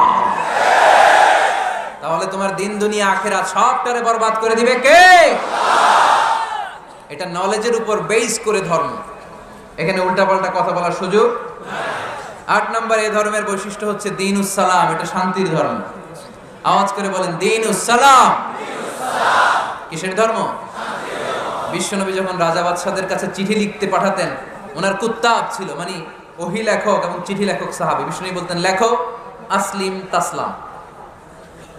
তাহলে তোমার দিন দুনিয়া আখিরাত সবটারে বরবাদ করে দিবে কে? এটা নলেজের উপর বেস করে ধর্ম, এখানে উল্টাপাল্টা কথা বলার সুযোগ। 8 নাম্বার এই ধর্মের বৈশিষ্ট্য হচ্ছে দীনুস সালাম, এটা শান্তির ধর্ম। আওয়াজ করে বলেন দীনুস সালাম। কিসের ধর্ম? বিশ্বনবী যখন রাজা বাদশাদের কাছে চিঠি লিখতে পাঠাতেন, ওনার কুত্তাব ছিল, মানে ওহী লেখক এবং চিঠি লেখক সাহাবী। বিশ্বনবী বলতেন লেখো আসলিম তাসলাম,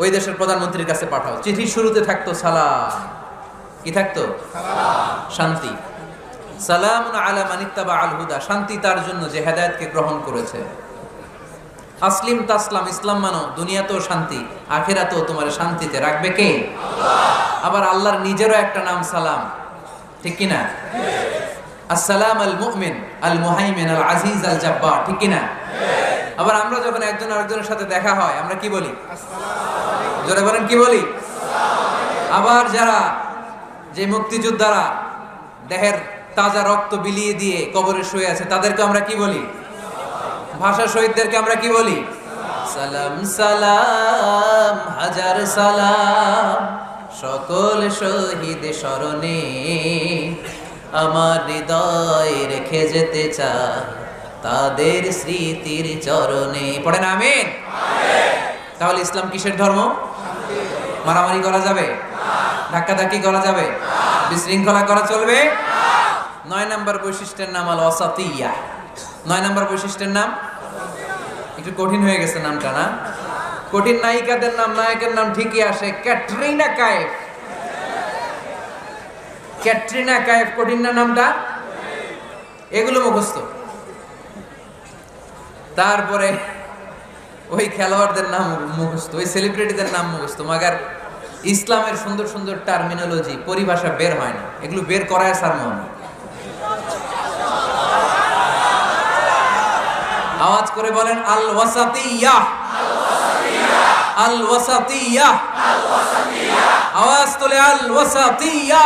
ওই দেশের প্রধানমন্ত্রীর কাছে পাঠাও। চিঠির শুরুতে থাকতো সালাম। কি থাকতো? শান্তি। সালামুন আলা মান ইত্তাবা আল হুদা, শান্তি তার জন্য যে হেদায়েতকে গ্রহণ করেছে। আসলিম তাসলাম, ইসলাম মানো, দুনিয়াতেও শান্তি, আখিরাতেও তোমার শান্তিতে রাখবে কে? আবার আল্লাহর নিজেরও একটা নাম সালাম, ঠিক কি না? আসসালাম আল মুমিন আল মুহাইমিন আল আজিজ আল জাব্বার, ঠিক কি না? আবার আমরা যখন একজন আরেকজনের সাথে দেখা হয় আমরা কি বলি? জোরে বলেন কি বলি? আবার যারা যে মুক্তিযোদ্ধারা দেহের তাজা রক্ত বিলিয়ে দিয়ে কবরে শুয়ে আছে তাদেরকে আমরা কি বলি? ভাষা শহীদদেরকে আমরা কি বলি? সালাম সালাম হাজার সালাম সকল শহীদ স্মরণে, আমার হৃদয় রেখে যেতে চাই তাদের স্মৃতির চরণে। পড়েন আমিন। তাহলে ইসলাম কিসের ধর্ম? মারামারি করা যাবে? ধাক্কাধাক্কি করা যাবে? বিশৃঙ্খলা করা চলবে? 9 নম্বর বৈশিষ্ট্যের নাম আল ওয়াসাতিয়া। 9 নম্বর বৈশিষ্ট্যের নাম একটু কঠিন হয়ে গেছে নামটা, না? কঠিন নায়িকাদের নাম, নায়কের নাম ঠিকই আসে। ক্যাটরিনা কাইফ, ক্যাটরিনা কাইফ, কঠিন না নামটা? এগুলো মুখস্থ। তারপরে ওই খেলোয়াড়দের নাম মুখস্থ, ওই সেলিব্রিটিদের নাম মুখস্থ, মাগার ইসলামের সুন্দর সুন্দর টার্মিনোলজি, পরিভাষা বের হয় না। এগুলো বের করায় সারমন। আওয়াজ করে বলেন আল ওয়াসাতিয়া, আল ওয়াসাতিয়া, আওয়াজ তোলে আল ওয়াসাতিয়া।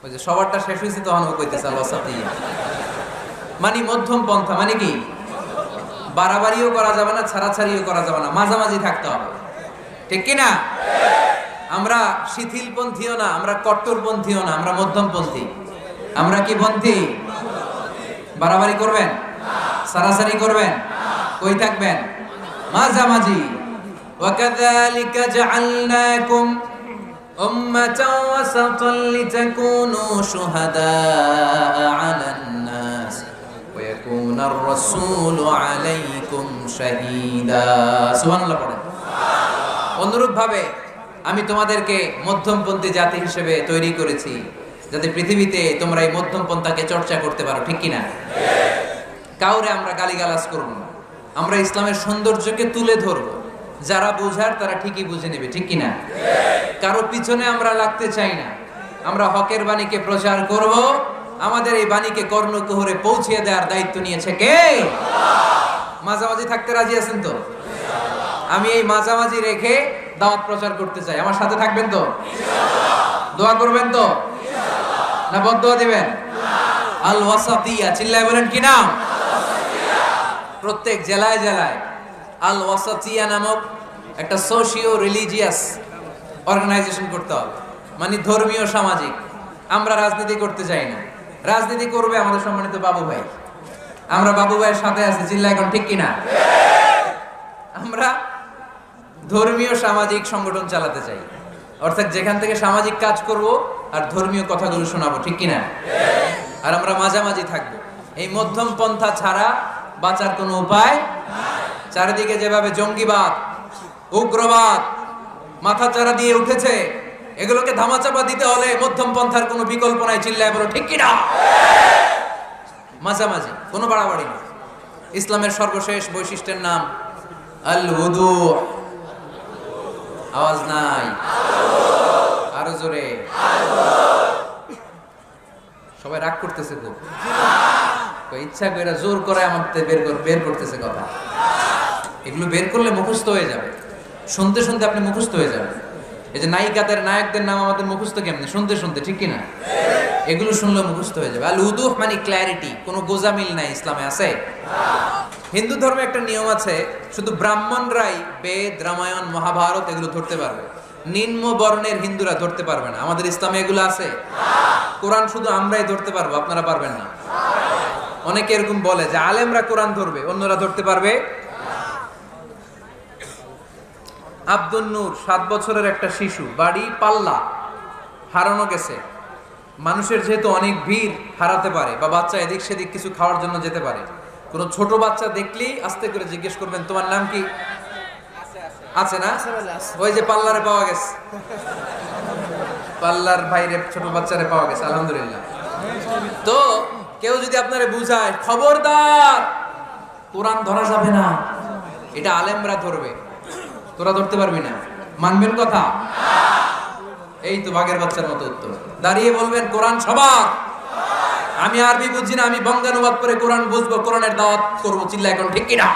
ওই যে সবারটা শেষ হয়েছে তখন ও কইতেছে আল ওয়াসাতিয়া, মানে মধ্যম পন্থা। মানে কি? বাড়াবাড়িও করা যাবে না, ছাড়াছাড়িও করা যাবে না, মাঝামাঝি থাকতে হবে, ঠিক কি না? আমরা শিথিলপন্থীও না, আমরা কট্টরপন্থীও না, আমরা মধ্যমপন্থী। আমরা কি পন্থী? বাড়াবাড়ি করবেন? ছাড়াছাড়ি করবেন? কই থাকবেন? মাঝামাঝি। ওয়াকাযালিকা জাআলনাকুম উম্মাতাও ওয়াসাতান লিতাকুনু শুহাদাআ আলান নাস ওয়া ইয়াকুনার রাসূলু আলাইকুম শাহীদা। সুবহানাল্লাহ পড়েন। অনুরূপভাবে আমি তোমাদেরকে মধ্যমপন্থী জাতি হিসেবে তৈরি করেছি, যাতে পৃথিবীতে তোমরা এই মধ্যম পন্থাকে চর্চা করতে পারো, ঠিক কিনা? কাউরে আমরা গালিগালাজ করব না, আমরা ইসলামের সৌন্দর্যকে তুলে ধরবো। যারা বুঝার তারা ঠিকই বুঝে নেবে, ঠিক কিনা? কারো পিছনে আমরা লাগতে চাই না, আমরা হকের বাণীকে প্রচার করব। আমাদের এই বাণীকে কর্ণকুহরে পৌঁছে দেওয়ার দায়িত্ব নিয়েছে কে? মাঝামাঝি থাকতে রাজি আছেন তো? আমি এই মাঝামাঝি রেখে দাওয়াত প্রচার করতে চাই। আমার সাথে থাকবেন তো? দোয়া করবেন তো? না বদদোয়া দিবেন? আল ওয়াসাতিয়া, চিল্লায় বলেন কি নাম? প্রত্যেক জেলায় জেলায় আল ওয়াসাতিয়া নামক একটা সোশিও রিলিজিয়াস অর্গানাইজেশন করতে হবে, মানে ধর্মীয় সামাজিক। আমরা রাজনীতি করতে চাই না, রাজনীতি করবে আমাদের সম্মানিত বাবু ভাই। আমরা বাবু ভাইয়ের সাথে আছি, চিল্লায় এখন ঠিক কিনা? আমরা ধর্মীয় সামাজিক সংগঠন চালাতে চাই, অর্থাৎ যেখান থেকে সামাজিক কাজ করব আর ধর্মীয় কথাগুলো শোনাবো, ঠিক কিনা? আর আমরা মাঝামাঝি থাকবো। এই মধ্যম পন্থা ছাড়া বাঁচার কোনো উপায়? চারিদিকে যেভাবে জঙ্গিবাদ, উগ্রবাদ, মাথা চারা দিয়ে উঠেছে। এগুলোকে ধামাচাপা দিতে হলে মধ্যম পন্থার কোনো বিকল্প নাই। চিল্লায় বলো ঠিক কিনা? মাঝামাঝি, কোনো বাড়াবাড়ি না। ইসলামের সর্বশেষ বৈশিষ্ট্যের নাম আল হুদু। আওয়াজ নাই, আরো জোরে। সবাই রাগ করতেছে খুব, ইচ্ছা করে জোর করে আমাদের বের করতেছে কথা। এগুলো বের করলে মুখস্থ হয়ে যাবে, শুনতে শুনতে আপনি মুখস্থ হয়ে যাবেন। এই যে নায়িকাদের নায়কদের নাম আমাদের মুখস্থ কেমনে? শুনতে শুনতে, ঠিক কিনা? এগুলো শুনলে মুখস্থ হয়ে যাবে। আল উদুহ মানে ক্ল্যারিটি, কোনো গোজামিল নাই ইসলামে আছে। হিন্দু ধর্মে একটা নিয়ম আছে, শুধু ব্রাহ্মণরাই বেদ, রামায়ণ, মহাভারত এগুলো ধরতে পারবে, নিম্ন বর্ণের হিন্দুরা ধরতে পারবে না। আমাদের ইসলামে এগুলো আছে। কোরআন শুধু আমরাই ধরতে পারবো, আপনারা পারবেন না। অনেকে এরকম বলে যে আলেমরা কোরআন ধরবে, অন্যরা ধরতে পারবে। আব্দুল নূর 7 বছরের একটা শিশু, বাড়ি পাল্লা, হারানো গেছে। মানুষের যেহেতু অনেক ভিড় হারাতে পারে, বা বাচ্চা এদিক সেদিক কিছু খাওয়ার জন্য যেতে পারে। কোন ছোট বাচ্চা দেখলেই আস্তে করে জিজ্ঞেস করবেন তোমার নাম কি? আছে না? ওই যে পাল্লারে পাওয়া গেছে, পাল্লার বাইরে ছোট বাচ্চারে পাওয়া গেছে, আলহামদুলিল্লাহ। তো কেউ যদি আপনারে বুঝায় খবরদার কোরআন ধরা যাবে না, এটা আলেমরা ধরবে, তোরা ধরতে পারবি না, মানবেন কথা? এই তো বাঘের বাচ্চার মতো উত্তর। দাঁড়িয়ে বলবেন কোরআন সবার। আমি আরবি বুঝি না, আমি বঙ্গানুবাদ করে কোরআন বুঝবো, কোরআনের দাওয়াত করবো। চিল্লা এখন ঠিক কিনা?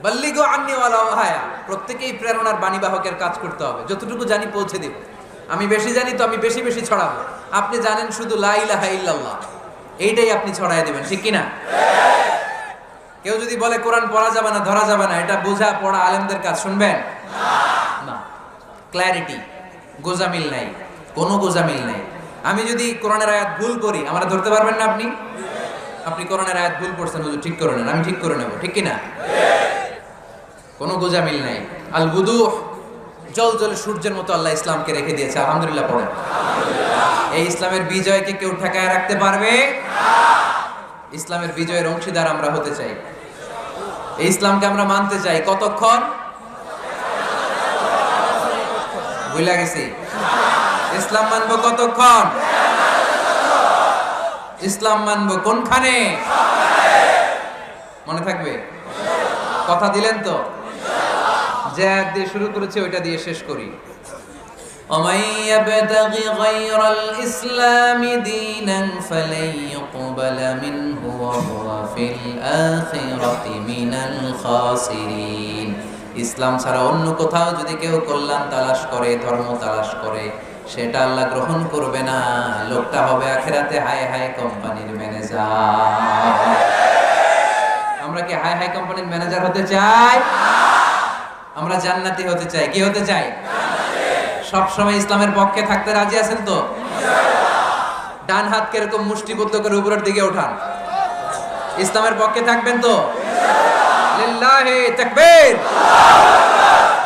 বাল্লিগু আন্নি ওয়ালাউ আয়া। প্রত্যেকেই প্রেরণার বাণীবাহকের কাজ করতে হবে। যতটুকু জানি পৌঁছে দিব। আমি বেশি জানি তো আমি বেশি বেশি ছড়াবো। আপনি জানেন শুধু লা ইলাহা ইল্লাল্লাহ, এইটাই আপনি ছড়ায় দিবেন, ঠিক কিনা? কেউ যদি বলে কোরআন পড়া যাবে না, ধরা যাবে না, এটা বোঝা পড়া আলেমদের কাজ, শুনবেন না। ক্ল্যারিটি, গোজামিল নাই, কোনো গোজামিল নাই। আমি যদি কোরআনের আয়াত ভুল করি, আমরা ধরতে পারবেন না। আপনি কোরআনের আয়াত ভুল পড়ছেন, হুজুর ঠিক করে নেন, আমি ঠিক করে নেব, ঠিক কিনা? কোনো গোজামিল নাই। আল বুদুহ, জল জল সূর্যের মতো আল্লাহ ইসলামকে রেখে দিয়েছে, আলহামদুলিল্লাহ পড়েন। এই ইসলামের বিজয়কে কেউ ঠেকায় রাখতে পারবে? ইসলামের বিজয়ের অংশীদার আমরা হতে চাই, এই ইসলামকে আমরা মানতে চাই। কতক্ষণ? ভুলে গেছি। ইসলাম মানবো কতক্ষণ? ইসলাম মানবো কোনখানে? মনে থাকবে? কথা দিলেন তো? যে আয়াত দিয়ে শুরু করেছে ওইটা দিয়ে শেষ করি। ومن يبتغي غير الإسلام دينا فلن يقبل منه وهو في الآخرة من الخاسرين। ইসলাম ছাড়া অন্য কোথাও যদি কেউ কল্যাণ তালাশ করে, ধর্ম তালাশ করে, সেটা আল্লাহ গ্রহণ করবে না। লোকটা হবে আখিরাতে হাই হাই কোম্পানির ম্যানেজার। আমরা কি হাই হাই কোম্পানির ম্যানেজার হতে চাই? আমরা জান্নাতি হতে চাই। কি হতে চাই? সব সময় ইসলামের পক্ষে থাকতে রাজি আছেন তো? ডান হাত কিরকম মুষ্টিবদ্ধ করে উপরের দিকে ওঠান। ইসলামের পক্ষে থাকবেন তো? লিল্লাহি তাকবীর।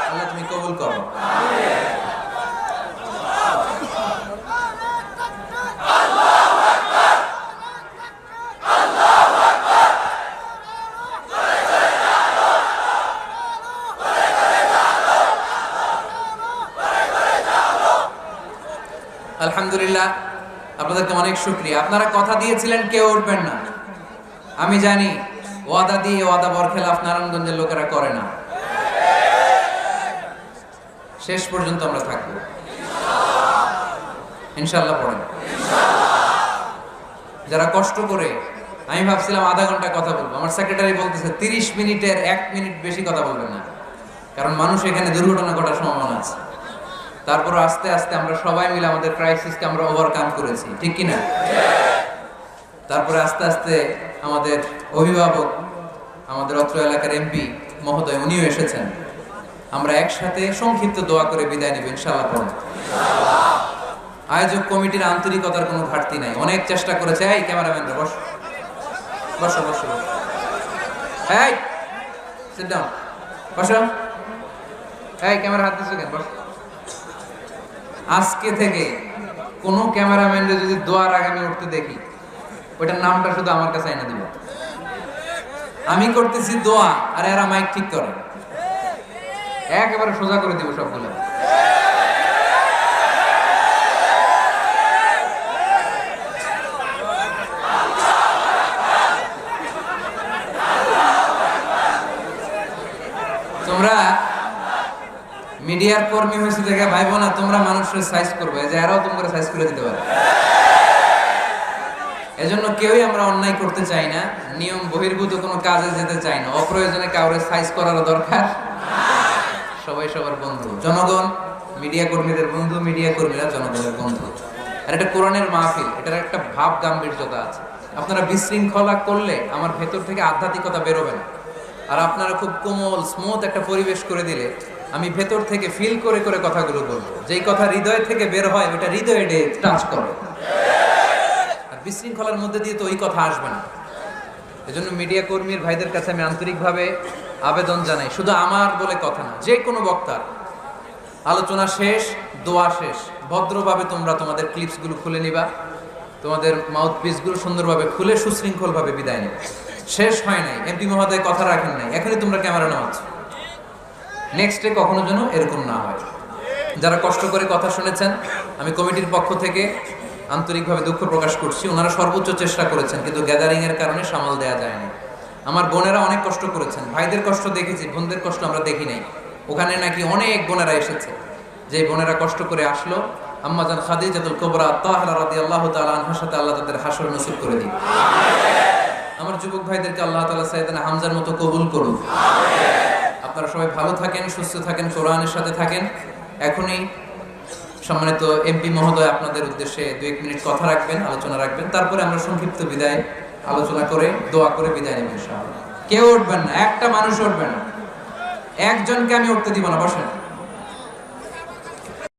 আল্লাহ তুমি কবুল করো। আলহামদুলিল্লাহ, আপনাদেরকে অনেক শুকরিয়া। আপনারা কথা দিয়েছিলেন কেউ উঠবেন না। আমি জানি ওয়াদা দিয়ে ওয়াদা বরখেলাফ নারায়ণগঞ্জের লোকেরা করে না। শেষ পর্যন্ত আমরা থাকবো ইনশাআল্লাহ। পড়েন যারা কষ্ট করে, আমি ভাবছিলাম আধা ঘন্টা কথা বলবো, আমার সেক্রেটারি বলতেছে 30 মিনিটের 1 মিনিট বেশি কথা বলবেন না, কারণ মানুষ এখানে দুর্ঘটনা ঘটার সম্ভাবনা আছে। তারপর আস্তে আস্তে আমরা সবাই মিলে আমাদের ক্রাইসিসকে আমরা ওভারকাম করেছি, ঠিক কিনা? তারপরে আস্তে আস্তে আমাদের অভিভাবক, আমাদের অত্র এলাকার এমপি মহোদয়, উনিও এসেছেন। আমরা একসাথে সংক্ষিপ্ত দোয়া করে বিদায় নেব ইনশাআল্লাহ। পড়েন। আয়োজক কমিটির আন্তরিকতার কোনো ঘাটতি নাই, অনেক চেষ্টা করেছে। এই ক্যামেরাম্যানরা বসো বসো বসো, এই সিট ডাউন, বসো। এই ক্যামেরা হাত দিছো কেন? বসো। আজকে থেকে কোন ক্যামেরাম্যানরে যদি দোয়ার আগে আমি উঠতে দেখি, ওইটার নামটা শুধু আমার কাছে এনে দিব। আমি করতেছি দোয়া আর এরা মাইক ঠিক করে। একেবারে সোজা করে দিব সবগুলো। তোমরা মিডিয়ার কর্মী হয়েছে দেখে ভাইবো না তোমরা মানুষের সাইজ করবে, যে এরাও তোমরা সাইজ করে দিতে পারে। এজন্য কেউই আমরা অন্যায় করতে চাই না, নিয়ম বহির্ভূত কোনো কাজে যেতে চাই না, অপ্রয়োজনে কাউরে সাইজ করার দরকার। সবাই সবার বন্ধু, জনগণ মিডিয়া কর্মীদের বন্ধু, মিডিয়া কর্মীরা জনগণের বন্ধু। আর এটা কোরআনের মাহফিল, এটার একটা ভাব গাম্ভীর্যতা আছে। আপনারা বিশৃঙ্খলা করলে আমার ভেতর থেকে আধ্যাত্মিকতা বেরোবে না। আর আপনারা খুব কোমল স্মুথ একটা পরিবেশ করে দিলে আমি ভেতর থেকে ফিল করে করে কথাগুলো বলবো। যেই কথা হৃদয় থেকে বের হয় ওটা হৃদয়ে টাচ করে। আর বিশৃঙ্খলার মধ্যে দিয়ে তো ওই কথা আসবে না। এজন্য মিডিয়া কর্মীর ভাইদের কাছে আমি আন্তরিকভাবে আবেদন জানাই, শুধু আমার বলে কথা না, যে কোনো বক্তার আলোচনা শেষ, দোয়া শেষ, ভদ্রভাবে তোমরা তোমাদের ক্লিপসগুলো খুলে নিবা, তোমাদের মাউথ পিসগুলো সুন্দরভাবে খুলে সুশৃঙ্খলভাবে বিদায় নেবে। শেষ হয় নাই, এমপি মহোদয় কথা রাখেন নাই, এখনই তোমরা ক্যামেরা নামাচ্ছ। নেক্সটে কখনো যেন এরকম না হয়। যারা কষ্ট করে কথা শুনেছেন, আমি কমিটির পক্ষ থেকে আন্তরিকভাবে দুঃখ প্রকাশ করছি। ওনারা সর্বোচ্চ চেষ্টা করেছেন, কিন্তু গ্যাদারিং এর কারণে সামাল দেওয়া যায়নি। আমার বোনেরা অনেক কষ্ট করেছেন, ভাইদের কষ্ট দেখেছি, বোনদের কষ্ট আমরা দেখি নাই। ওখানে নাকি অনেক বোনেরা এসেছে, যে বোনেরা কষ্ট করে আসলো। আম্মা জান খাদিজাতুল কুবরা তাহরা রাদিয়াল্লাহু তাআলা আনহার সাথে আল্লাহ তাদের হাসর নসিব করে দিন। আমার যুবক ভাইদেরকে আল্লাহ তাআলা সাইয়েদনা হামজার মতো কবুল করুন। আপনারা সবাই ভালো থাকেন, সুস্থ থাকেন, কোরআনের সাথে থাকেন। এখনই সম্মানিত এমপি মহোদয় আপনাদের উদ্দেশ্যে 2-1 মিনিট কথা রাখবেন, আলোচনা রাখবেন। তারপরে আমরা সংক্ষিপ্ত বিদায় আলোচনা করে দোয়া করে বিদায় নেব ইনশাআল্লাহ। কেউ উঠবেন না, একটা মানুষ উঠবেন না, একজনকে আমি উঠতে দিব না, বসেন।